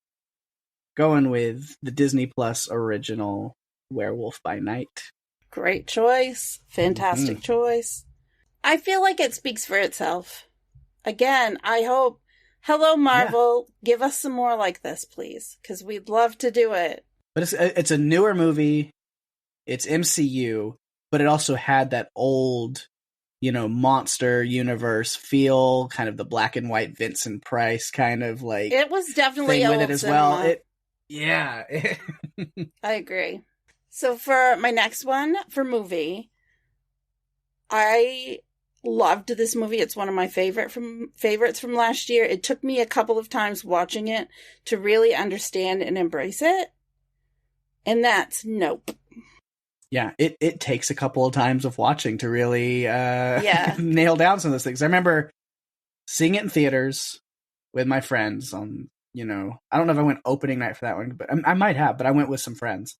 going with the Disney Plus original Werewolf by Night. Great choice. Fantastic choice. I feel like it speaks for itself. Again, I hope, hello Marvel, give us some more like this, please, because we'd love to do it. But it's a newer movie. It's MCU, but it also had that old, monster universe feel, kind of the black and white Vincent Price kind of like. It was definitely thing old with it as cinema. Well. I agree. So for my next one for movie, I loved this movie. It's one of my favorites from last year. It took me a couple of times watching it to really understand and embrace it. And that's Nope. Yeah, it takes a couple of times of watching to really nail down some of those things. I remember seeing it in theaters with my friends on, I don't know if I went opening night for that one, but I might have, but I went with some friends.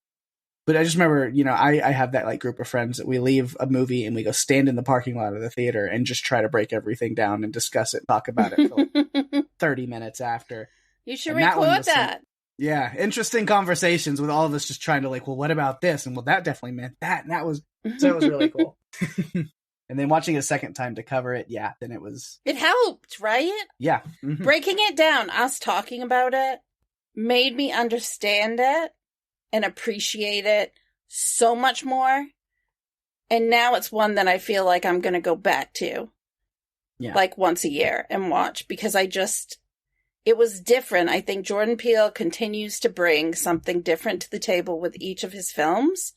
But I just remember, I have that like group of friends that we leave a movie and we go stand in the parking lot of the theater and just try to break everything down and discuss it, talk about it for like 30 minutes after. You should record that. Yeah, interesting conversations with all of us just trying to like, well, what about this? And well, that definitely meant that. And that was, so it was really cool. And then watching it a second time to cover it, yeah, then it was... It helped, right? Yeah. Mm-hmm. Breaking it down, us talking about it, made me understand it and appreciate it so much more. And now it's one that I feel like I'm going to go back to. Yeah. Like once a year and watch, because it was different. I think Jordan Peele continues to bring something different to the table with each of his films,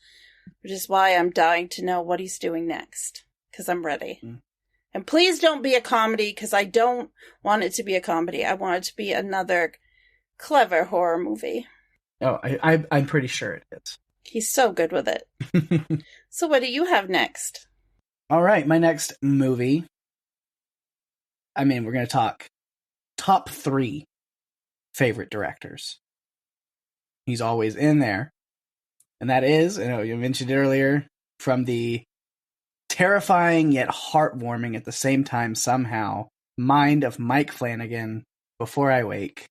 which is why I'm dying to know what he's doing next, because I'm ready. Mm. And please don't be a comedy, because I don't want it to be a comedy. I want it to be another clever horror movie. Oh, I'm pretty sure it is. He's so good with it. So what do you have next? All right, my next movie. I mean, we're going to talk top 3 favorite directors. He's always in there. And that is, you mentioned it earlier, from the terrifying yet heartwarming at the same time somehow mind of Mike Flanagan, Before I Wake.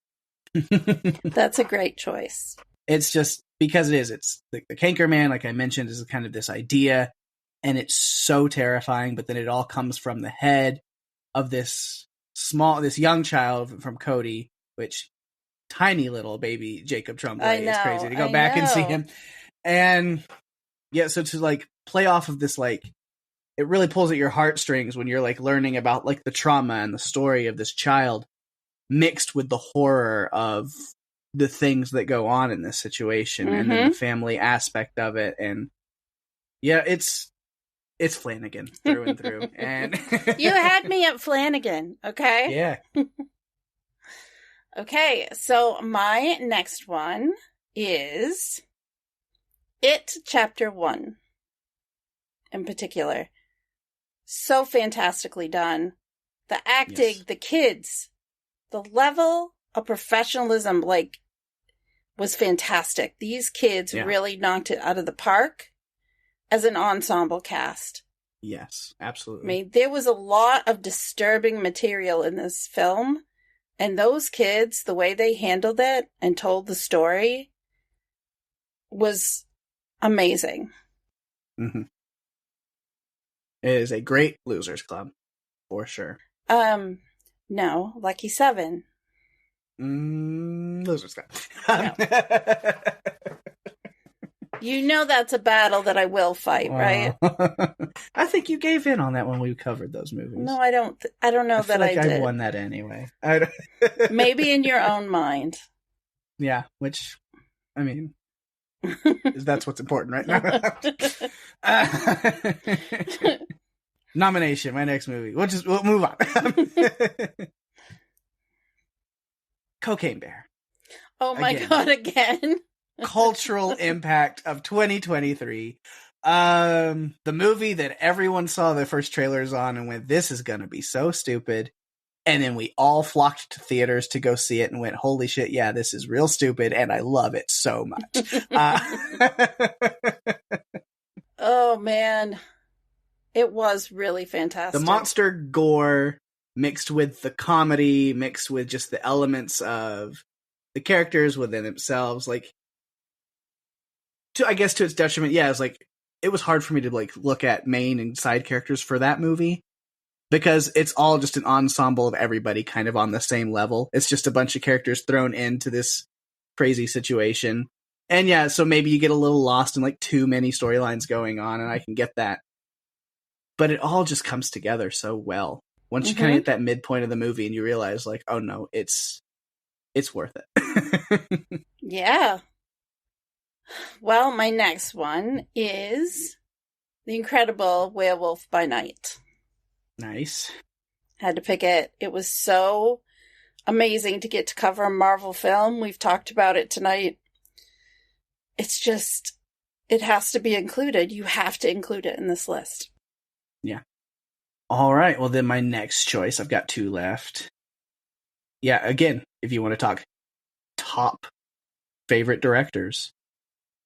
That's a great choice. It's just because it is. It's the Canker Man, like I mentioned, is kind of this idea, and it's so terrifying, but then it all comes from the head of this young child from Cody, which tiny little baby Jacob Tremblay is crazy to go back and see him. And yeah, so to like play off of this, like, it really pulls at your heartstrings when you're like learning about like the trauma and the story of this child mixed with the horror of the things that go on in this situation, and then the family aspect of it. And yeah, it's Flanagan through and through. And you had me at Flanagan, okay? Yeah. Okay, so my next one is It Chapter 1 in particular. So fantastically done. The acting, the kids, the level of professionalism, like, was fantastic. These kids really knocked it out of the park as an ensemble cast. Yes, absolutely. I mean, there was a lot of disturbing material in this film, and those kids, the way they handled it and told the story was amazing. Mm-hmm. It is a great Losers Club, for sure. No, Lucky 7. Losers Club. No. You know that's a battle that I will fight, right? I think you gave in on that when we covered those movies. No, I don't. I don't know that I did. I won that anyway. Maybe in your own mind. Yeah, which, I mean, that's what's important right now. Nomination, my next movie. We'll move on. Cocaine Bear. Oh my God, again. Cultural impact of 2023. The movie that everyone saw the first trailers on and went, this is going to be so stupid. And then we all flocked to theaters to go see it and went, holy shit, yeah, this is real stupid, and I love it so much. Oh, man. It was really fantastic. The monster gore mixed with the comedy, mixed with just the elements of the characters within themselves, like, I guess to its detriment, yeah, it was hard for me to like look at main and side characters for that movie because it's all just an ensemble of everybody kind of on the same level. It's just a bunch of characters thrown into this crazy situation. And yeah, so maybe you get a little lost in like too many storylines going on, and I can get that. But it all just comes together so well. Once you kind of hit that midpoint of the movie and you realize like, oh no, it's worth it. Yeah. Well, my next one is The Incredible Werewolf by Night. Nice. Had to pick it. It was so amazing to get to cover a Marvel film. We've talked about it tonight. It's just, it has to be included. You have to include it in this list. Yeah. All right. Well, then my next choice, I've got 2 left. Yeah, again, if you want to talk top favorite directors,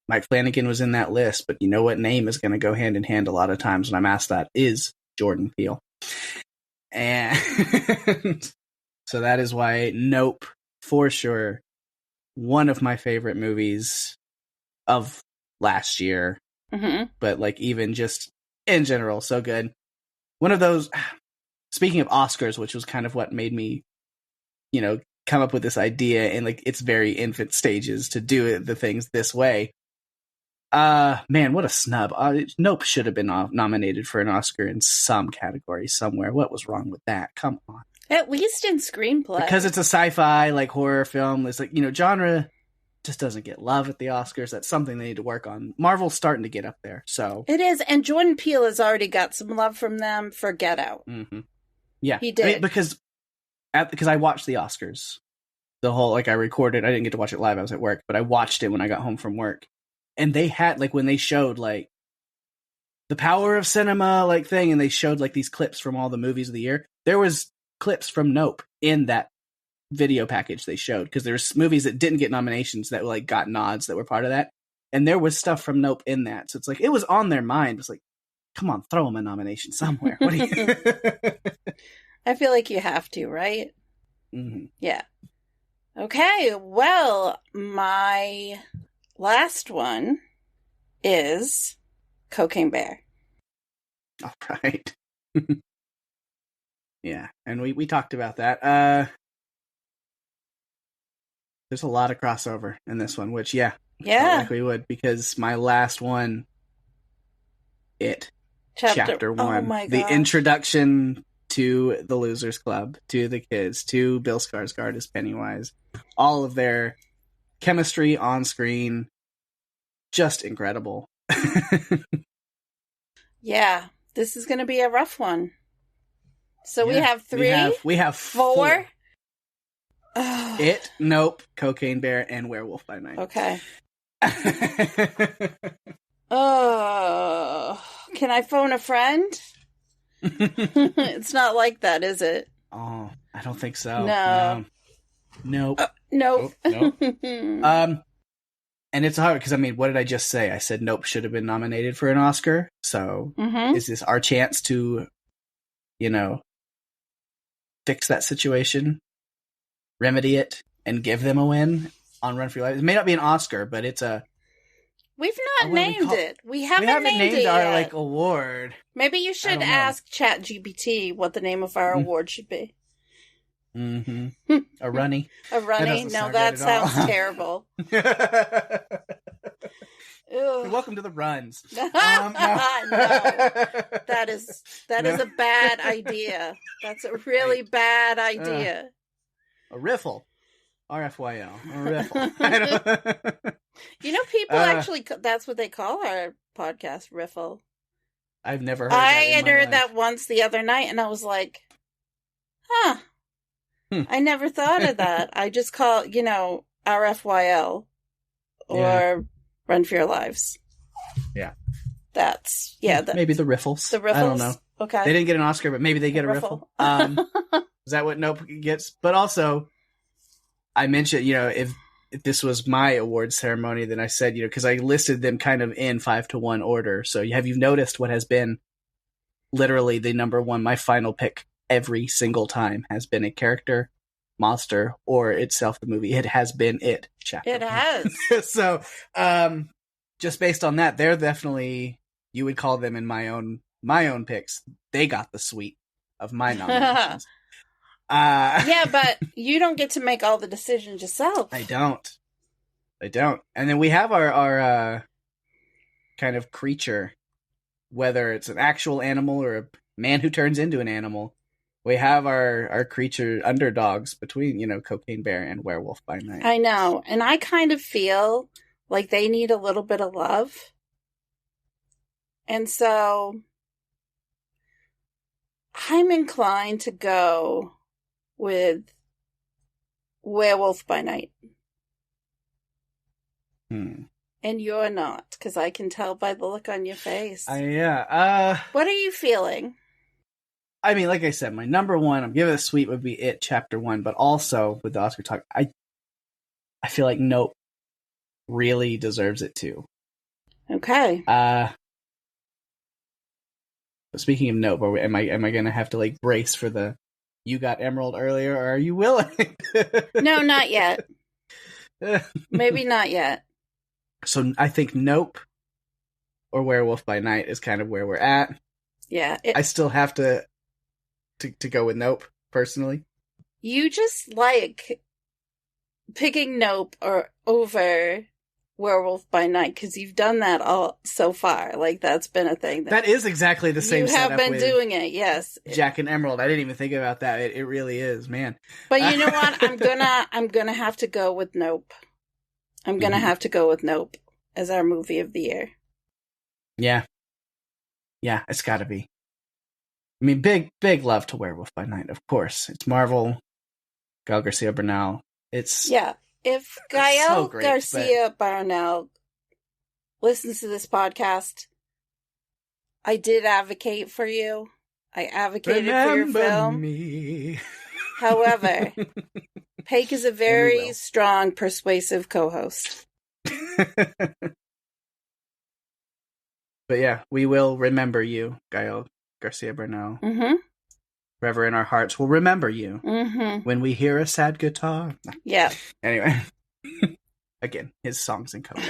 Mike Flanagan was in that list, but you know what name is going to go hand in hand a lot of times when I'm asked that is Jordan Peele. And so that is why Nope, for sure, one of my favorite movies of last year. But like even just in general, so good. one of those. Speaking of Oscars, which was kind of what made me, come up with this idea in like its very infant stages to do the things this way. Man, what a snub. Nope should have been nominated for an Oscar in some category somewhere. What was wrong with that? Come on. At least in screenplay. Because it's a sci-fi, like, horror film. It's like, genre just doesn't get love at the Oscars. That's something they need to work on. Marvel's starting to get up there, so. It is, and Jordan Peele has already got some love from them for Get Out. Mm-hmm. Yeah. He did. Because I watched the Oscars. The whole, I recorded, I didn't get to watch it live, I was at work, but I watched it when I got home from work. And they had, when they showed, the power of cinema, thing, and they showed, these clips from all the movies of the year, there was clips from Nope in that video package they showed, because there's movies that didn't get nominations that, got nods that were part of that. And there was stuff from Nope in that. So it's it was on their mind. It's come on, throw them a nomination somewhere. What do you... I feel like you have to, right? Mm-hmm. Yeah. Okay, well, my last one is Cocaine Bear. All right. Yeah, and we talked about that. There's a lot of crossover in this one, which, yeah. Like we would, because my last one, Chapter 1. Oh my God. The introduction to the Losers Club, to the kids, to Bill Skarsgård as Pennywise. All of their chemistry on screen, just incredible. Yeah, this is going to be a rough one. So we have 3? We have 4? It, Nope, Cocaine Bear, and Werewolf by Night. Okay. Oh, can I phone a friend? It's not like that, is it? Oh, I don't think so. No. Nope. Nope. And it's hard because, what did I just say? I said Nope should have been nominated for an Oscar. So is this our chance to, fix that situation, remedy it, and give them a win on Run for Your Life? It may not be an Oscar, but it's a... We've not named it. We haven't named it our yet. award. Maybe you should ask ChatGPT what the name of our award should be. Mm-hmm. A runny. A runny? No, that sounds terrible. Welcome to the runs. No. That is a bad idea. That's a really bad idea. A riffle. RFYL. A riffle. People actually, that's what they call our podcast, riffle. I've never heard that. I heard that once the other night, and I was like, huh. I never thought of that. I just call, RFYL or Run for Your Lives. Yeah. That's, maybe the riffles. The riffles? I don't know. Okay. They didn't get an Oscar, but maybe they get a riffle. Is that what Nope gets? But also, I mentioned, if this was my award ceremony, then I said, because I listed them kind of in 5-1 order. So have you noticed what has been literally the number one, my final pick every single time has been a character, monster, or itself the movie? It has been it. Chapter. It has. So, just based on that, they're definitely, you would call them in my own picks. They got the suite of my nominations. Yeah, but you don't get to make all the decisions yourself. I don't. And then we have our kind of creature, whether it's an actual animal or a man who turns into an animal. We have our creature underdogs between, Cocaine Bear and Werewolf by Night. I know. And I kind of feel like they need a little bit of love. And so I'm inclined to go with Werewolf by Night. And you're not, because I can tell by the look on your face. Yeah. What are you feeling? Like I said, my number one, I'm giving it a sweep, would be It Chapter 1, but also with the Oscar talk, I feel like Nope really deserves it too. Okay. But speaking of Nope, am I going to have to brace for the you got Emerald earlier, or are you willing? No, not yet. Maybe not yet. So I think Nope or Werewolf by Night is kind of where we're at. Yeah. I still have to go with Nope, personally. You just like picking Nope or over Werewolf by Night because you've done that all so far. Like that's been a thing. That is exactly the same you have setup been with doing it, yes. Jack and Emerald. I didn't even think about that. It really is, man. But you know what? I'm gonna have to go with Nope. I'm gonna have to go with Nope as our movie of the year. Yeah. Yeah, it's gotta be. I mean, big love to Werewolf by Night, of course. It's Marvel, Gael Garcia Bernal. It's If Gael so great, Garcia Bernal listens to this podcast, I did advocate for you. I advocated for your film. Me. However, Pake is a very strong, persuasive co-host. But yeah, we will remember you, Gael Garcia Bernal. Mm-hmm. Forever in our hearts, we'll remember you when we hear a sad guitar. Yeah. Anyway, again, his songs in Coco.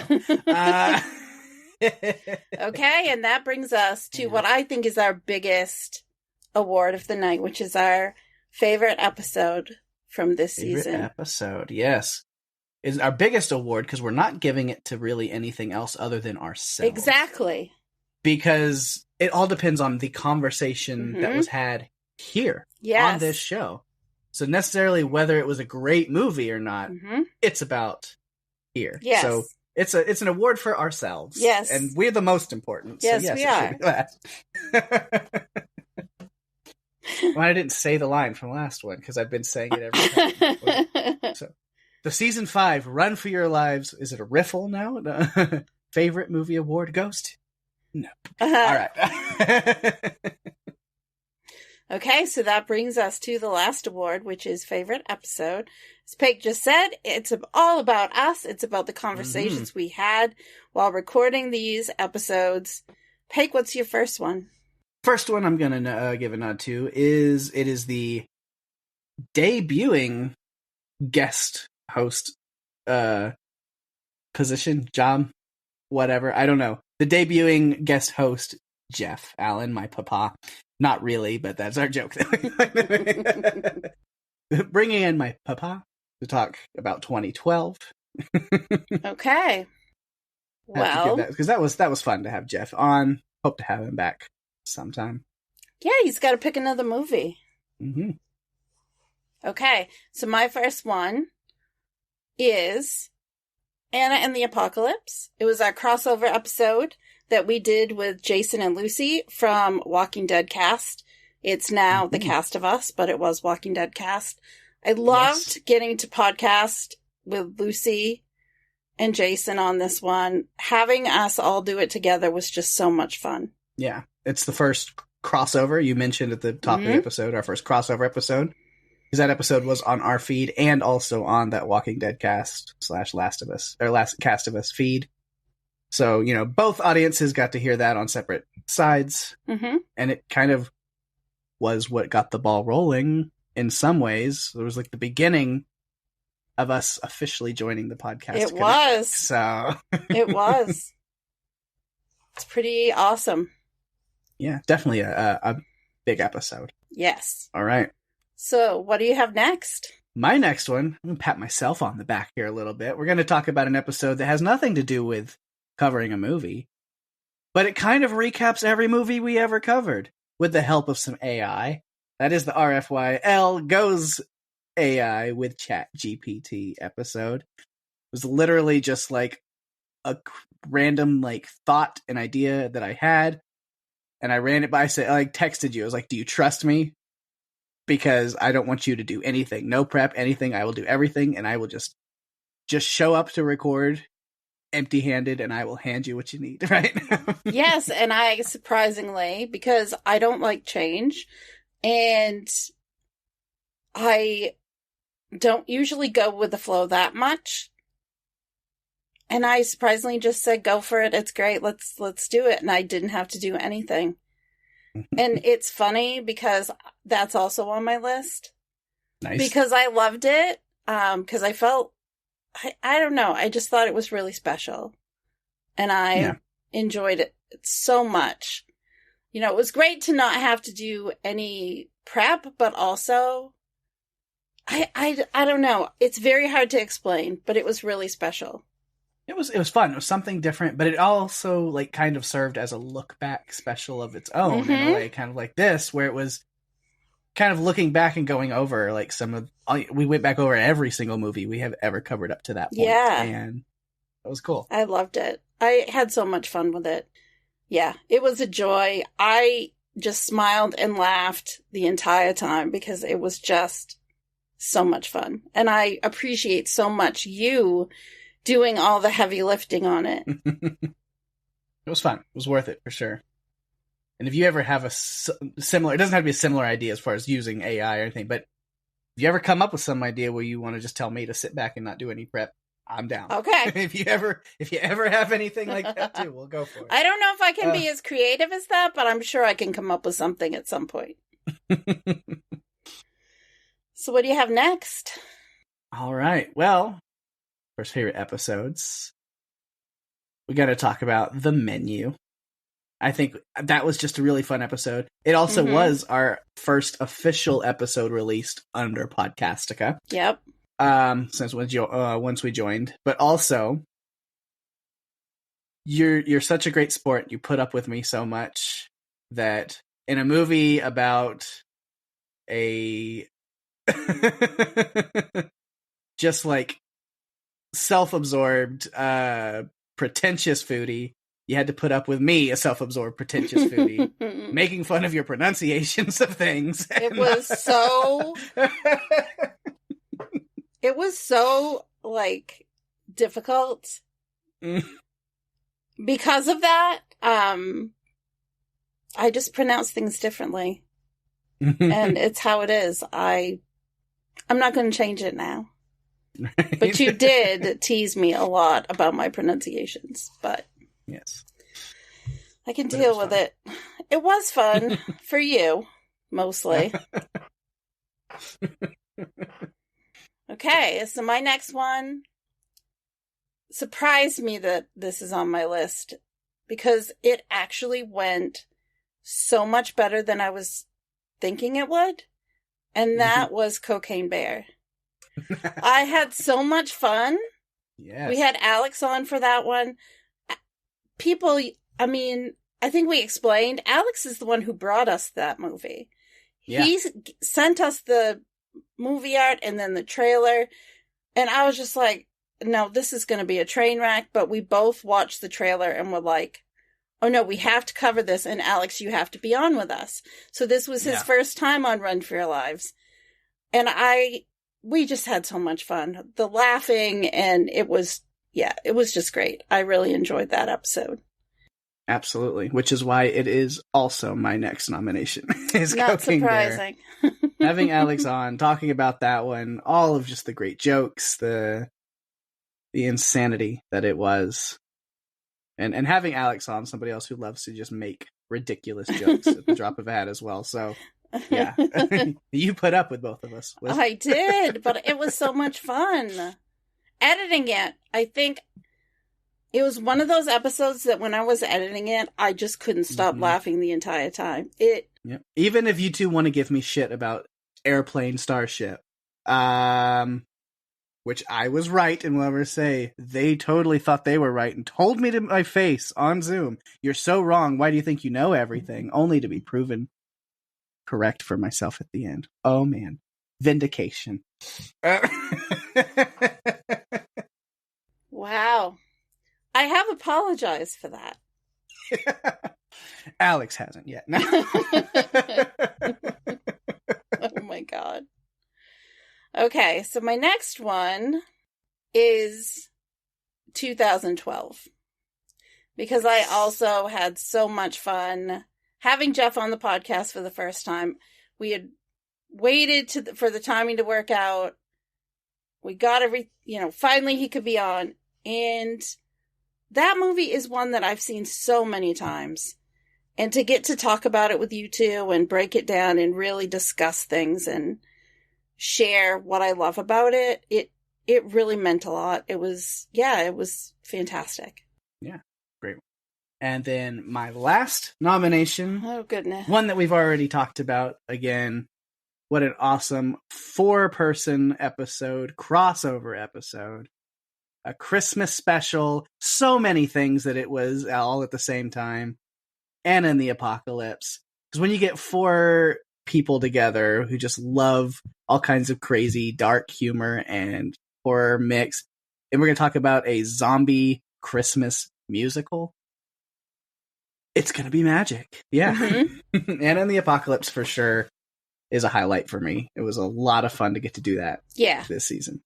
Okay, and that brings us to what I think is our biggest award of the night, which is our favorite episode from this season. Episode, yes. Is our biggest award because we're not giving it to really anything else other than ourselves. Exactly. Because it all depends on the conversation that was had here on this show. So necessarily whether it was a great movie or not, it's about here. Yes. So it's an award for ourselves. Yes. And we're the most important. Yes, so we are. Well, I didn't say the line from last one because I've been saying it every time. So the season 5, Run for Your Lives. Is it a riffle now? Favorite movie award goes to? No. All right. Okay, so that brings us to the last award, which is favorite episode. As Pake just said, it's all about us. It's about the conversations we had while recording these episodes. Pake, what's your first one? First one I'm going to give a nod to is the debuting guest host position, job, whatever. I don't know. The debuting guest host, Jeff Allen, my papa. Not really, but that's our joke. Bringing in my papa to talk about 2012. Okay. Well, because that was fun to have Jeff on. Hope to have him back sometime. Yeah, he's got to pick another movie. Mm-hmm. Okay, so my first one is Anna and the Apocalypse. It was our crossover episode that we did with Jason and Lucy from Walking Dead cast. It's now the cast of us, but it was Walking Dead cast. I loved getting to podcast with Lucy and Jason on this one. Having us all do it together was just so much fun. Yeah. It's the first crossover you mentioned at the top of the episode, our first crossover episode. Because that episode was on our feed and also on that Walking Dead cast / Last of Us, or Last Cast of Us feed. So, both audiences got to hear that on separate sides. Mm-hmm. And it kind of was what got the ball rolling in some ways. It was like the beginning of us officially joining the podcast. It was. So it was. It's pretty awesome. Yeah, definitely a big episode. Yes. All right. So, what do you have next? My next one, I'm going to pat myself on the back here a little bit. We're going to talk about an episode that has nothing to do with covering a movie, but it kind of recaps every movie we ever covered with the help of some AI. That is the RFYL Goes AI with Chat GPT episode. It was literally just like a random thought and idea that I had, and I ran it by. I texted you. I was like, "Do you trust me? Because I don't want you to do anything. No prep, anything. I will do everything, and I will just show up to record empty-handed, and I will hand you what you need." Right? Yes, and I surprisingly, because I don't like change, and I don't usually go with the flow that much. And I surprisingly just said, "Go for it. It's great. Let's do it." And I didn't have to do anything. And it's funny because that's also on my list. Nice. Because I loved it. Because I felt, I don't know. I just thought it was really special. And I enjoyed it so much. You know, it was great to not have to do any prep, but also, I don't know. It's very hard to explain, but it was really special. It was fun. It was something different, but it also like kind of served as a look back special of its own in a way, kind of like this, where it was kind of looking back and going over like we went back over every single movie we have ever covered up to that point. Yeah. And it was cool. I loved it. I had so much fun with it. Yeah, it was a joy. I just smiled and laughed the entire time because it was just so much fun. And I appreciate so much you doing all the heavy lifting on it. It was fun. It was worth it for sure. And if you ever have a similar, it doesn't have to be a similar idea as far as using AI or anything, but if you ever come up with some idea where you want to just tell me to sit back and not do any prep, I'm down. Okay. If you ever have anything like that too, we'll go for it. I don't know if I can be as creative as that, but I'm sure I can come up with something at some point. So what do you have next? All right. Well, first favorite episodes. We got to talk about the menu. I think that was just a really fun episode. It also was our first official episode released under Podcastica. Yep. Since once we joined, but also you're such a great sport. You put up with me so much that in a movie about a just like self-absorbed, pretentious foodie, you had to put up with me, a self-absorbed, pretentious foodie, making fun of your pronunciations of things. It was so... It was so, like, difficult. Because of that, I just pronounce things differently. And it's how it is. I'm not going to change it now. Right. But you did tease me a lot about my pronunciations. But yes, I can deal with it. It was fun for you, mostly. Okay, so my next one surprised me that this is on my list because it actually went so much better than I was thinking it would. And that was Cocaine Bear. I had so much fun. Yes. We had Alex on for that one. People, I mean, I think we explained, Alex is the one who brought us that movie. Yeah. He sent us the movie art and then the trailer, and I was just like, no, this is going to be a train wreck. But we both watched the trailer and were like, oh no, we have to cover this, and Alex, you have to be on with us. So this was his first time on Run for Your Lives, and we just had so much fun, the laughing, and it was just great. I really enjoyed that episode. Absolutely, which is why it is also my next nomination. Is not surprising. Having Alex on, talking about that one, all of just the great jokes, the insanity that it was, and having Alex on, somebody else who loves to just make ridiculous jokes at the drop of a hat as well. So, yeah, you put up with both of us. I did, but it was so much fun. Editing it, I think. It was one of those episodes that when I was editing it, I just couldn't stop laughing the entire time. Even if you two want to give me shit about Airplane Starship, which I was right and will ever say, they totally thought they were right and told me to my face on Zoom, "You're so wrong. Why do you think you know everything?" Only to be proven correct for myself at the end. Oh man, vindication. Wow. I have apologized for that. Alex hasn't yet. No. Oh my god. Okay, so my next one is 2012. Because I also had so much fun having Jeff on the podcast for the first time. We had waited for the timing to work out. We got finally he could be on. And that movie is one that I've seen so many times. And to get to talk about it with you two and break it down and really discuss things and share what I love about it, it really meant a lot. It was fantastic. Yeah, great. And then my last nomination, Oh, goodness. one that we've already talked about. Again, what an awesome 4-person episode, crossover episode. A Christmas special, so many things that it was all at the same time. And in the Apocalypse. Because when you get 4 people together who just love all kinds of crazy, dark humor and horror mix, and we're going to talk about a zombie Christmas musical, it's going to be magic. Yeah. Mm-hmm. And in the Apocalypse, for sure, is a highlight for me. It was a lot of fun to get to do that this season.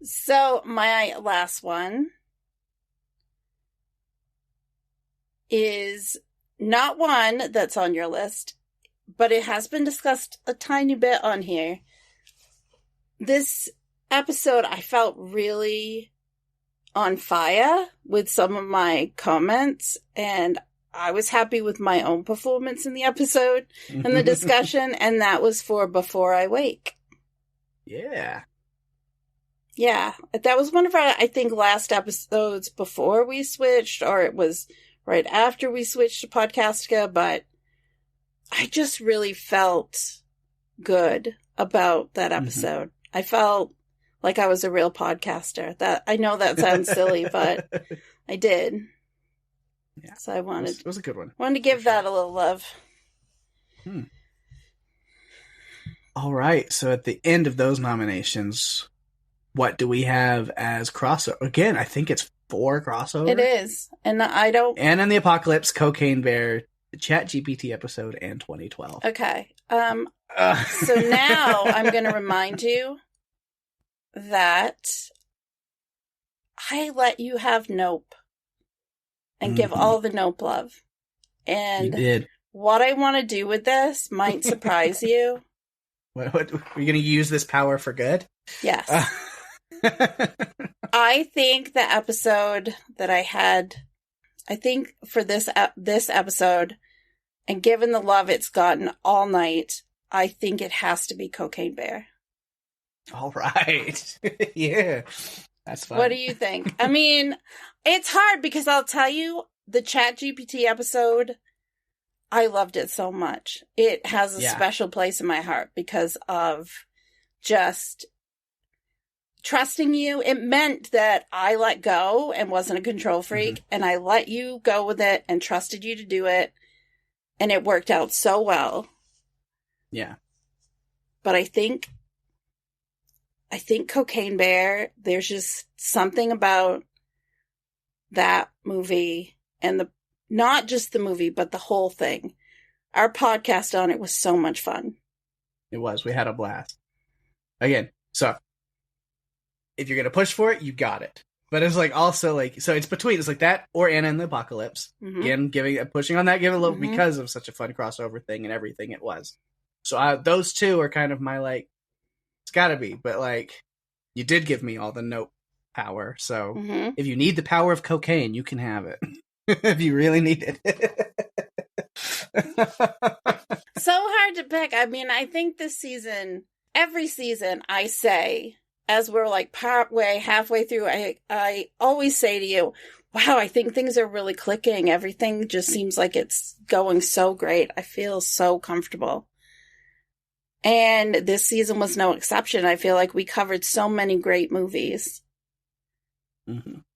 So, my last one is not one that's on your list, but it has been discussed a tiny bit on here. This episode, I felt really on fire with some of my comments, and I was happy with my own performance in the episode and the discussion, and that was for Before I Wake. Yeah. Yeah, that was one of our, I think, last episodes before we switched, or it was right after we switched to Podcastica, but I just really felt good about that episode. I felt like I was a real podcaster. That I know that sounds silly, but I did. Yeah. So I wanted... It was a good one. Wanted to give that a little love. All right, so at the end of those nominations, what do we have as crossover? Again, I think it's 4 crossover. It is. And I don't... And in the Apocalypse, Cocaine Bear, the ChatGPT episode, and 2012. Okay. So now I'm going to remind you that I let you have Nope and give all the Nope love. And you did. What I want to do with this might surprise you. What are you going to use this power for good? Yes. I think the episode that I had, I think for this episode, and given the love it's gotten all night, I think it has to be Cocaine Bear. All right. Yeah. That's fine. What do you think? I mean, it's hard because I'll tell you, the ChatGPT episode, I loved it so much. It has a special place in my heart because of just trusting you. It meant that I let go and wasn't a control freak, and I let you go with it and trusted you to do it, and it worked out so well. Yeah. But I think Cocaine Bear, there's just something about that movie and not just the movie, but the whole thing. Our podcast on it was so much fun. It was. We had a blast. Again, so if you're going to push for it, you got it. But it's like also like, so it's between, it's like that or Anna and the Apocalypse. Again, pushing on that, giving a little because of such a fun crossover thing and everything it was. So those two are kind of my like, it's got to be. But like, you did give me all the Nope power. So if you need the power of cocaine, you can have it. If you really need it. So hard to pick. I mean, I think this season, every season I say, as we're like halfway through, I always say to you, wow, I think things are really clicking. Everything just seems like it's going so great. I feel so comfortable. And this season was no exception. I feel like we covered so many great movies.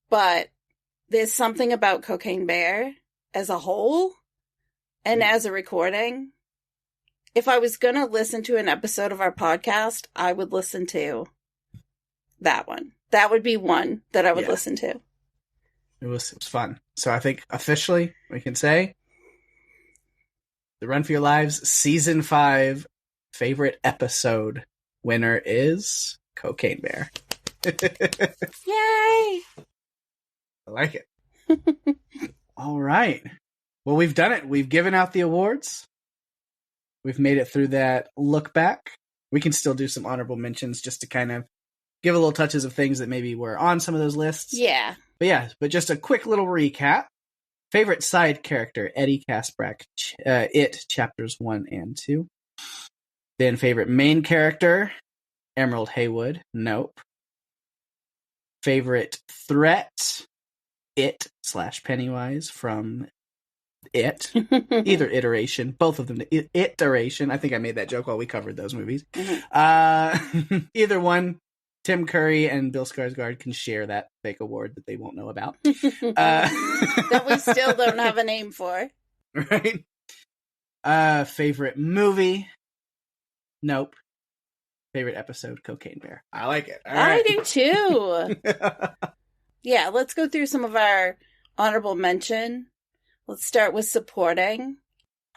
But there's something about Cocaine Bear as a whole and as a recording. If I was going to listen to an episode of our podcast, I would listen to that one. That would be one that I would listen to. It was fun. So I think officially we can say the Run for Your Lives Season 5 favorite episode winner is Cocaine Bear. Yay! I like it. All right. Well, we've done it. We've given out the awards. We've made it through that look back. We can still do some honorable mentions just to kind of give a little touches of things that maybe were on some of those lists. Yeah. But just a quick little recap. Favorite side character, Eddie Kasprak, It, Chapters 1 and 2. Then favorite main character, Emerald Haywood, Nope. Favorite threat, It/Pennywise from It. Either iteration. Both of them. Iteration. I think I made that joke while we covered those movies. Either one. Tim Curry and Bill Skarsgård can share that fake award that they won't know about. That we still don't have a name for. Right? Favorite movie? Nope. Favorite episode? Cocaine Bear. I like it. All right. I do too. Yeah, let's go through some of our honorable mention. Let's start with supporting.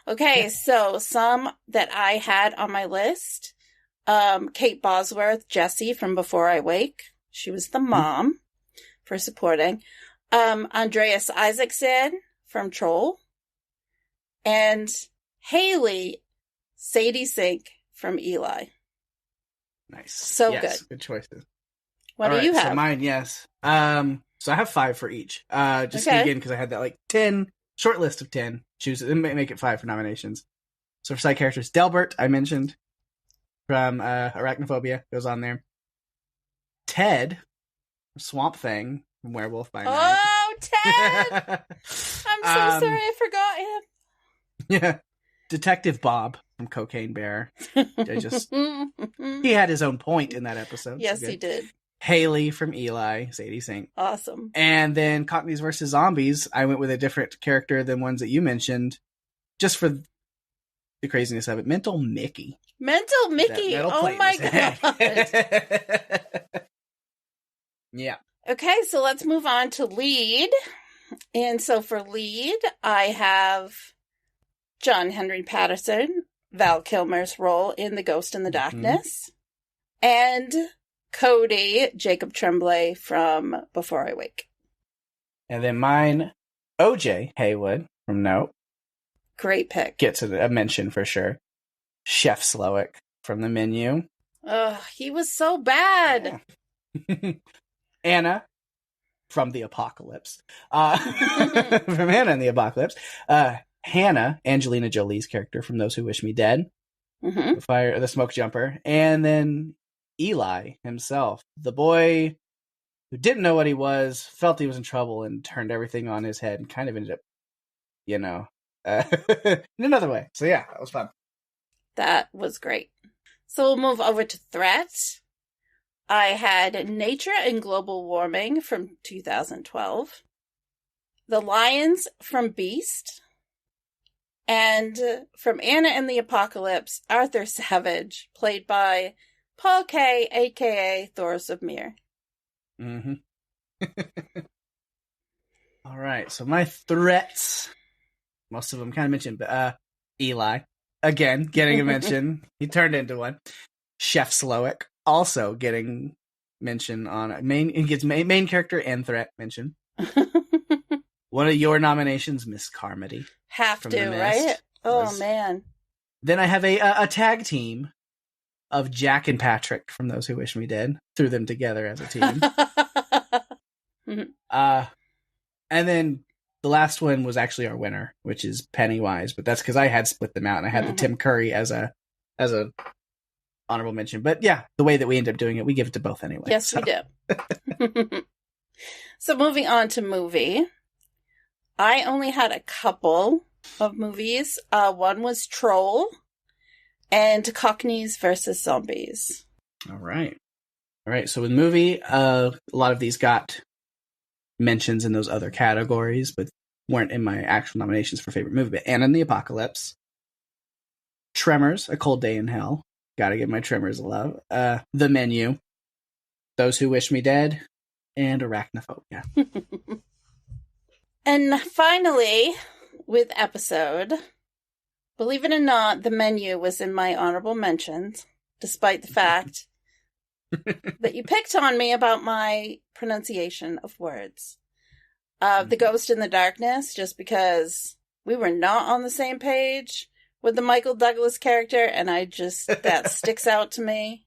Okay, so some that I had on my list. Kate Bosworth, Jessie from Before I Wake. She was the mom for supporting. Andreas Isaacson from Troll. And Haley, Sadie Sink from Eli. Nice. So yes, good. Good choices. What All do you right, have? So mine, yes. So I have 5 for each. Just again, because I had that 10, short list of 10. Choose it, make it 5 for nominations. So for side characters, Delbert, I mentioned, from Arachnophobia, goes on there. Ted, Swamp Thing, from Werewolf by Night. Oh, Ted! I'm so sorry I forgot him. Yeah. Detective Bob from Cocaine Bear. He had his own point in that episode. Yes, he did. Haley from Eli, Sadie Sink. Awesome. And then Cockneys vs. Zombies, I went with a different character than ones that you mentioned, just for the craziness of it. Mental Mickey. Mental Mickey. Oh my God. Yeah. Okay, so let's move on to lead. And so for lead, I have John Henry Patterson, Val Kilmer's role in The Ghost in the Darkness, and Cody, Jacob Tremblay from Before I Wake. And then mine, OJ Haywood from Nope. Great pick. Gets a mention for sure. Chef Slowick from The Menu. Ugh, he was so bad. Yeah. Anna from The Apocalypse. From Anna and the Apocalypse. Hannah, Angelina Jolie's character from Those Who Wish Me Dead. The smoke jumper. And then Eli himself, the boy who didn't know what he was, felt he was in trouble, and turned everything on his head and kind of ended up, in another way. So yeah, that was fun. That was great. So we'll move over to threat. I had Nature and Global Warming from 2012. The Lions from Beast. And from Anna and the Apocalypse, Arthur Savage, played by Paul Kaye, a.k.a. Thoros of Myr. All right, so my threats, most of them kind of mentioned, but Eli, again, getting a mention. He turned into one. Chef Slowick, also getting mention on he gets main character and threat mention. One of your nominations, Miss Carmody. Have to, right? Oh, man. Then I have a tag team of Jack and Patrick from Those Who Wish Me Dead. Threw them together as a team. And then the last one was actually our winner, which is Pennywise, but that's because I had split them out and I had the Tim Curry as a honorable mention. But yeah, the way that we end up doing it, we give it to both anyway. Yes, we do. So moving on to movie. I only had a couple of movies. One was Troll and Cockneys vs. Zombies. All right. So with movie, a lot of these got mentions in those other categories, but weren't in my actual nominations for favorite movie. But Anna and the Apocalypse, Tremors, A Cold Day in Hell. Gotta give my Tremors a love. The Menu, Those Who Wish Me Dead, and Arachnophobia. And finally, with episode, believe it or not, The Menu was in my honorable mentions, despite the fact that you picked on me about my pronunciation of words. The Ghost in the Darkness, just because we were not on the same page with the Michael Douglas character, and that sticks out to me.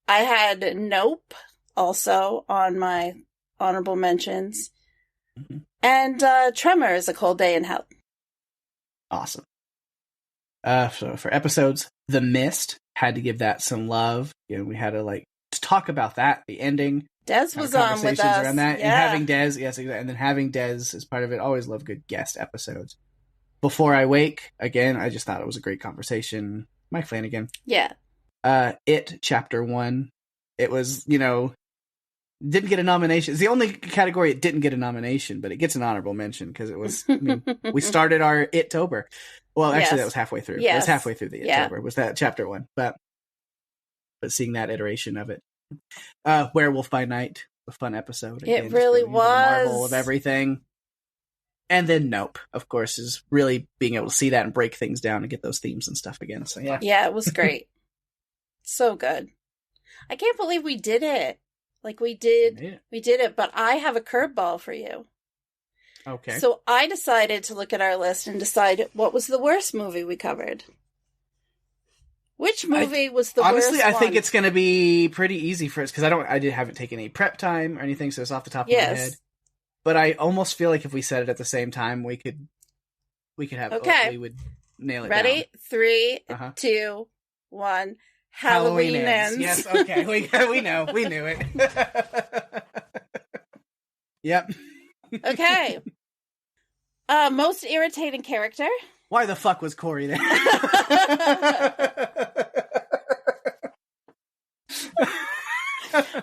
I had Nope also on my honorable mentions. And Tremors, A Cold Day in Hell. Awesome. So for episodes, The Mist, had to give that some love. We had to talk about that, the ending. Des was on with us. Around that. Yeah. And having Des, yes, exactly. And then having Des as part of it. Always love good guest episodes. Before I Wake, again, I just thought it was a great conversation. Mike Flanagan. Yeah. It, Chapter 1. It was, didn't get a nomination. It's the only category it didn't get a nomination, but it gets an honorable mention because it was, we started our It-tober. Well, actually, that was halfway through. Yes. It was halfway through the It-tober, was that Chapter 1. But seeing that iteration of it. Werewolf by Night, a fun episode. Again, it really was. The marvel of everything. And then Nope, of course, is really being able to see that and break things down and get those themes and stuff again. So yeah, it was great. So good. I can't believe we did it. Like we did it, but I have a curveball for you. Okay. So I decided to look at our list and decide what was the worst movie we covered. Which movie was the worst? Honestly, I think it's going to be pretty easy for us because I haven't taken any prep time or anything, so it's off the top of my head. But I almost feel like if we said it at the same time, we could have we would nail it. Ready? Down. 3, 2, 1. Halloween ends. Yes. Okay. We know. We knew it. Yep. Okay. Most irritating character. Why the fuck was Corey there?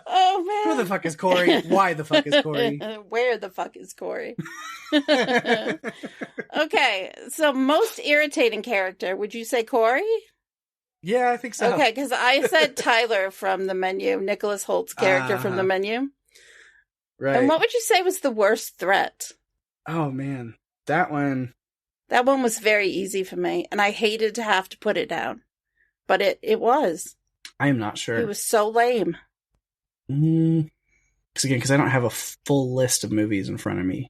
Oh man. Who the fuck is Corey? Why the fuck is Corey? Where the fuck is Corey? Okay, so most irritating character, would you say Corey? Yeah, I think so. Okay, because I said Tyler from The Menu, Nicholas Holt's character from The Menu. Right. And what would you say was the worst threat? Oh man, that one. That one was very easy for me, and I hated to have to put it down. But it was. I am not sure. It was so lame. Because I don't have a full list of movies in front of me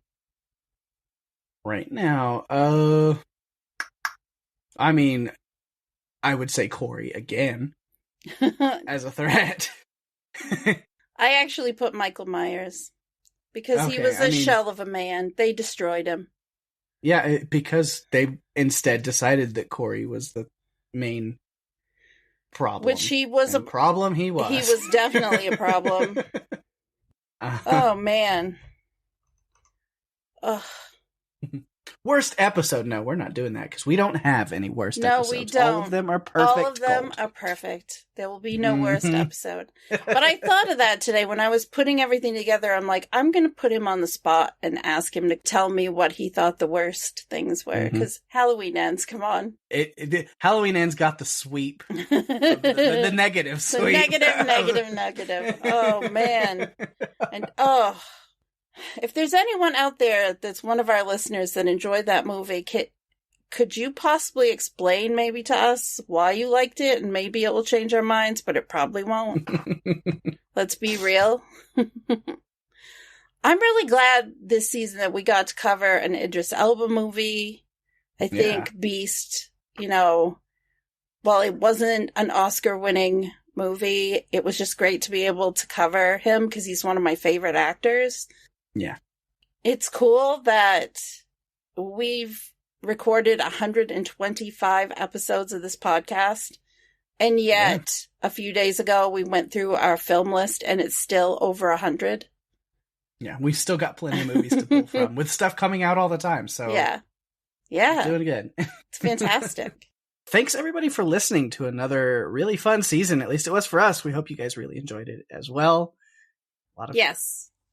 right now. I mean, I would say Corey again as a threat. I actually put Michael Myers because he was a shell of a man. They destroyed him. Yeah, because they instead decided that Corey was the main problem. Which he was a problem. He was. He was definitely a problem. Oh man. Ugh. Worst episode? No, we're not doing that because we don't have any worst episodes. No, we don't. All of them are perfect. All of them are perfect. There will be no worst episode. But I thought of that today when I was putting everything together. I'm like, I'm going to put him on the spot and ask him to tell me what he thought the worst things were. Because Halloween Ends, come on. Halloween Ends got the sweep. the negative sweep. Negative. Oh, man. And, if there's anyone out there that's one of our listeners that enjoyed that movie, could you possibly explain maybe to us why you liked it? And maybe it will change our minds, but it probably won't. Let's be real. I'm really glad this season that we got to cover an Idris Elba movie. I think Beast, while it wasn't an Oscar-winning movie, it was just great to be able to cover him because he's one of my favorite actors. Yeah. It's cool that we've recorded 125 episodes of this podcast, and yet a few days ago we went through our film list and it's still over 100. Yeah, we've still got plenty of movies to pull from with stuff coming out all the time. So yeah, doing good. It's fantastic. Thanks everybody for listening to another really fun season. At least it was for us. We hope you guys really enjoyed it as well. A lot of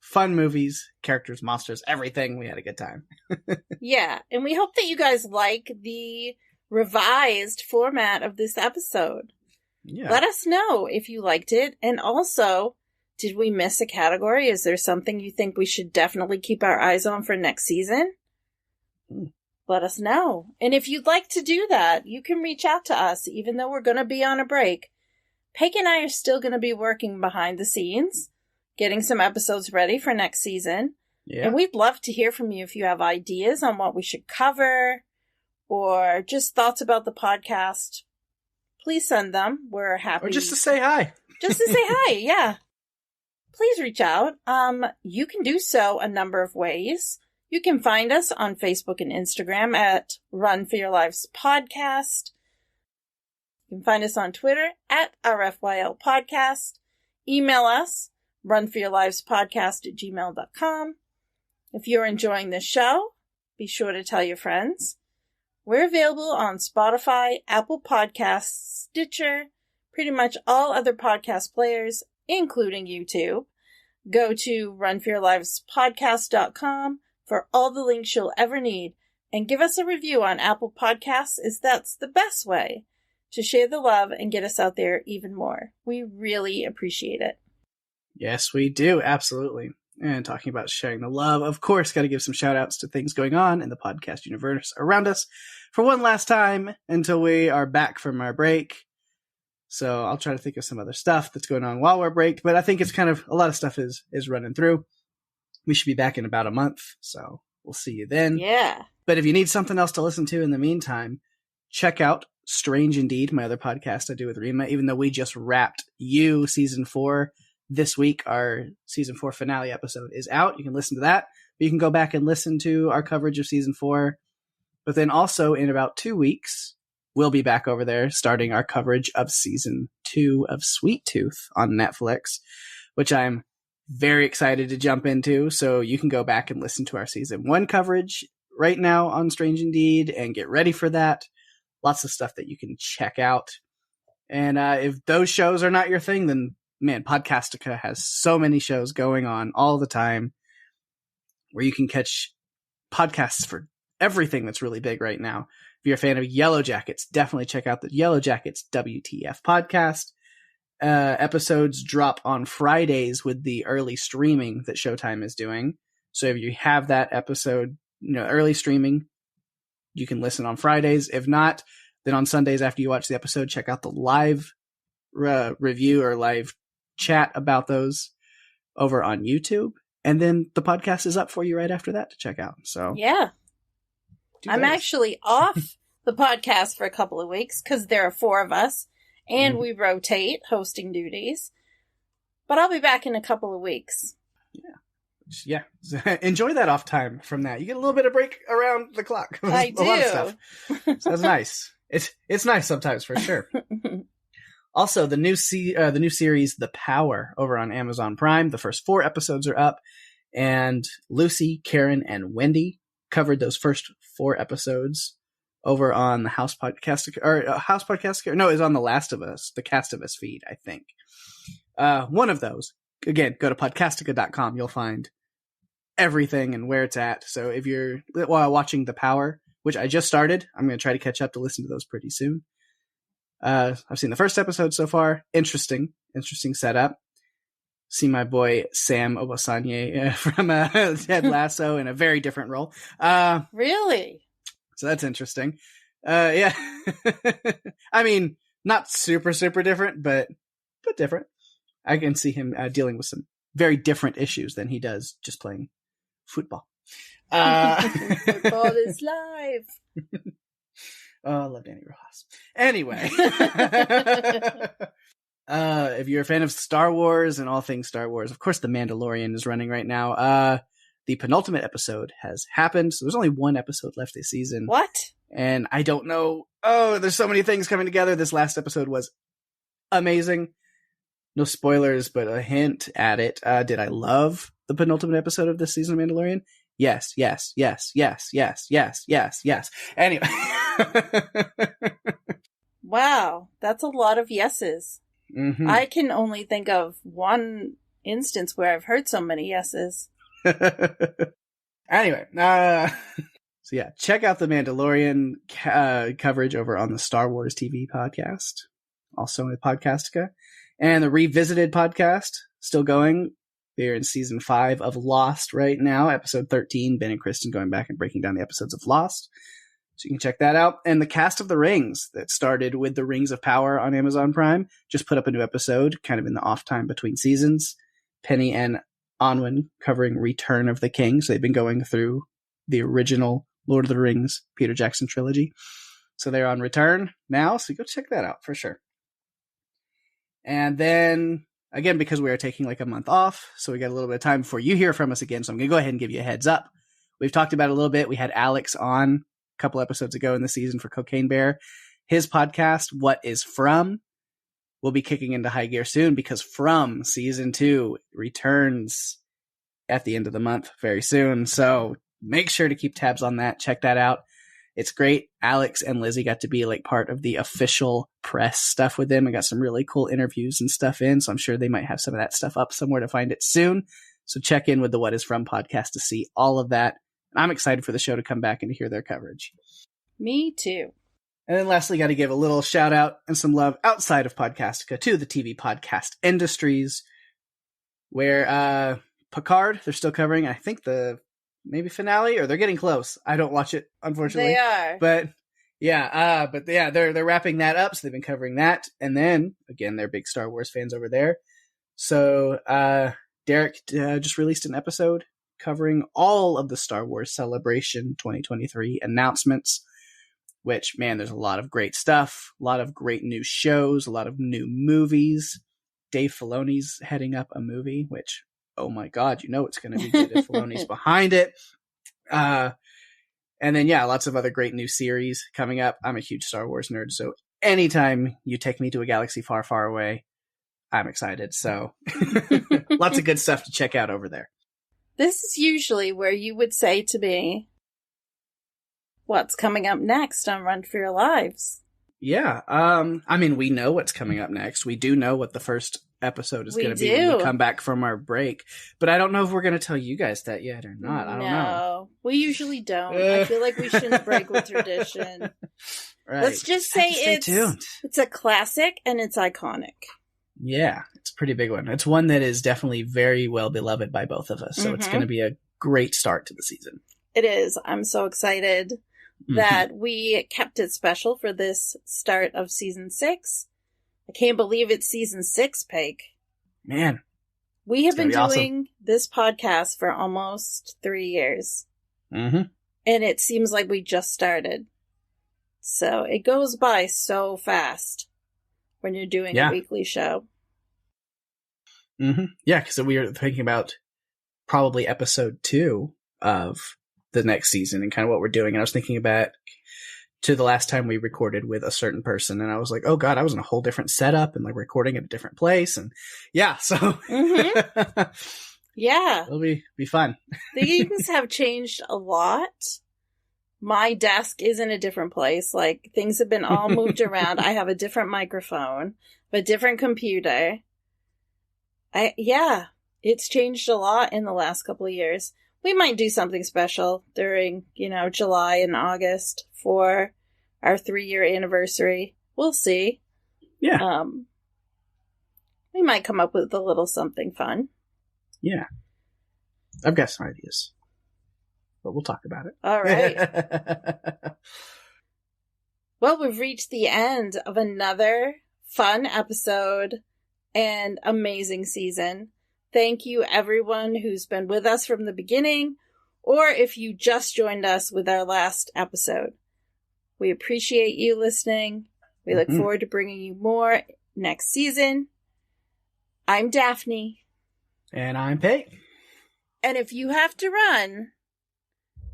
fun movies, characters, monsters, everything. We had a good time. Yeah, and we hope that you guys like the revised format of this episode. Yeah. Let us know if you liked it. And also, did we miss a category? Is there something you think we should definitely keep our eyes on for next season? Let us know. And if you'd like to do that, you can reach out to us, even though we're going to be on a break. Pake and I are still going to be working behind the scenes, getting some episodes ready for next season. Yeah. And we'd love to hear from you if you have ideas on what we should cover or just thoughts about the podcast. Please send them. We're happy. Or just to say hi. Just to say hi, yeah. Please reach out. You can do so a number of ways. You can find us on Facebook and Instagram at Run for Your Lives Podcast. You can find us on Twitter at RFYL Podcast. Email us, runforyourlivespodcast@gmail.com. If you're enjoying this show, be sure to tell your friends. We're available on Spotify, Apple Podcasts, Stitcher, pretty much all other podcast players, including YouTube. Go to runforyourlivespodcast.com for all the links you'll ever need, and give us a review on Apple Podcasts, as that's the best way to share the love and get us out there even more. We really appreciate it. Yes, we do. Absolutely. And talking about sharing the love, of course, got to give some shout outs to things going on in the podcast universe around us for one last time until we are back from our break. So I'll try to think of some other stuff that's going on while we're breaked, but I think it's kind of a lot of stuff is running through. We should be back in about a month, so we'll see you then. Yeah. But if you need something else to listen to in the meantime, check out Strange Indeed, my other podcast I do with Rima, even though we just wrapped You Season 4 this week. Our Season 4 finale episode is out. You can listen to that. But you can go back and listen to our coverage of Season 4. But then also in about 2 weeks, we'll be back over there starting our coverage of Season 2 of Sweet Tooth on Netflix, which I'm very excited to jump into. So you can go back and listen to our Season 1 coverage right now on Strange Indeed and get ready for that. Lots of stuff that you can check out. And if those shows are not your thing, then man, Podcastica has so many shows going on all the time where you can catch podcasts for everything that's really big right now. If you're a fan of Yellow Jackets, definitely check out the Yellow Jackets WTF podcast. Episodes drop on Fridays with the early streaming that Showtime is doing. So if you have that episode, early streaming, you can listen on Fridays. If not, then on Sundays after you watch the episode, check out the live review or live chat about those over on YouTube. And then the podcast is up for you right after that to check out. So yeah. I'm actually off the podcast for a couple of weeks because there are 4 of us and we rotate hosting duties. But I'll be back in a couple of weeks. Yeah. Enjoy that off time from that. You get a little bit of break around the clock. I do. A lot of stuff. So that's nice. It's nice sometimes for sure. Also, the new series, The Power, over on Amazon Prime. The first 4 episodes are up, and Lucy, Karen, and Wendy covered those first 4 episodes over on the House Podcast, No, it's on the Last of Us, the Cast of Us feed, I think. One of those. Again, go to podcastica.com. You'll find everything and where it's at. So if you're while watching The Power, which I just started, I'm going to try to catch up to listen to those pretty soon. I've seen the first episode so far. Interesting setup. See my boy Sam Obasanye from Ted Lasso in a very different role. Really? So that's interesting. Yeah. I mean, not super different, but different. I can see him dealing with some very different issues than he does just playing football. Football is live. Oh, I love Danny Rojas. Anyway, if you're a fan of Star Wars and all things Star Wars, of course, The Mandalorian is running right now. The penultimate episode has happened, so there's only 1 episode left this season. What? And I don't know. Oh, there's so many things coming together. This last episode was amazing. No spoilers, but a hint at it. Did I love the penultimate episode of this season of Mandalorian? Yes. Anyway. Wow, that's a lot of yeses. Mm-hmm. I can only think of one instance where I've heard so many yeses. Anyway, so yeah, check out the Mandalorian coverage over on the Star Wars TV podcast, also with Podcastica, and the Revisited podcast, still going. They're in season 5 of Lost right now, episode 13. Ben and Kristen going back and breaking down the episodes of Lost. So you can check that out. And the Cast of the Rings that started with the Rings of Power on Amazon Prime just put up a new episode, kind of in the off time between seasons. Penny and Onwin covering Return of the King. So they've been going through the original Lord of the Rings Peter Jackson trilogy. So they're on Return now. So go check that out for sure. And then, again, because we are taking like a month off, so we got a little bit of time before you hear from us again. So I'm going to go ahead and give you a heads up. We've talked about it a little bit. We had Alex on a couple episodes ago in the season for Cocaine Bear. His podcast, What Is From, will be kicking into high gear soon because From season 2 returns at the end of the month very soon. So make sure to keep tabs on that. Check that out. It's great. Alex and Lizzie got to be like part of the official press stuff with them and got some really cool interviews and stuff in. So I'm sure they might have some of that stuff up somewhere to find it soon. So check in with the What Is From podcast to see all of that. I'm excited for the show to come back and to hear their coverage. Me too. And then lastly, got to give a little shout out and some love outside of Podcastica to the TV podcast industries, where Picard, they're still covering, I think, the maybe finale, or they're getting close. I don't watch it, unfortunately. They are. But they're wrapping that up, so they've been covering that. And then, again, they're big Star Wars fans over there. So Derek just released an episode covering all of the Star Wars Celebration 2023 announcements, which, man, there's a lot of great stuff, a lot of great new shows, a lot of new movies. Dave Filoni's heading up a movie, which, oh my God, you know it's going to be good if Filoni's behind it. And then, yeah, lots of other great new series coming up. I'm a huge Star Wars nerd, so anytime you take me to a galaxy far, far away, I'm excited. So lots of good stuff to check out over there. This is usually where you would say to me, what's coming up next on Run for Your Lives? Yeah. I mean, we know what's coming up next. We do know what the first episode is going to be when we come back from our break. But I don't know if we're going to tell you guys that yet or not. I don't know. No, we usually don't. I feel like we shouldn't break with tradition. Right. Let's just say it's a classic and it's iconic. Yeah, it's a pretty big one. It's one that is definitely very well beloved by both of us. So it's going to be a great start to the season. It is. I'm so excited that we kept it special for this start of season 6. I can't believe it's season 6, Pake. Man. We have been doing this podcast for almost 3 years. Mm-hmm. And it seems like we just started. So it goes by so fast when you're doing a weekly show. Mm-hmm. Yeah, because we were thinking about probably episode 2 of the next season and kind of what we're doing. And I was thinking about to the last time we recorded with a certain person, and I was like, oh God, I was in a whole different setup and like recording at a different place. And yeah, so yeah, it'll be fun. Things have changed a lot. My desk is in a different place. Like, things have been all moved around. I have a different microphone, a different computer. It's changed a lot in the last couple of years. We might do something special during, July and August for our 3-year anniversary. We'll see. Yeah. We might come up with a little something fun. Yeah. I've got some ideas, but we'll talk about it. All right. Well, we've reached the end of another fun episode and amazing season. Thank you, everyone who's been with us from the beginning, or if you just joined us with our last episode. We appreciate you listening. We look forward to bringing you more next season. I'm Daphne. And I'm Pate. And if you have to run,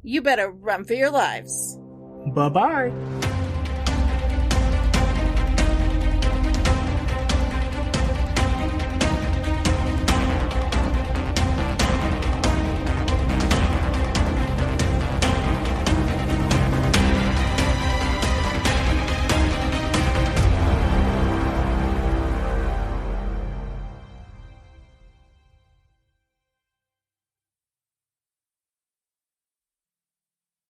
you better run for your lives. Bye-bye.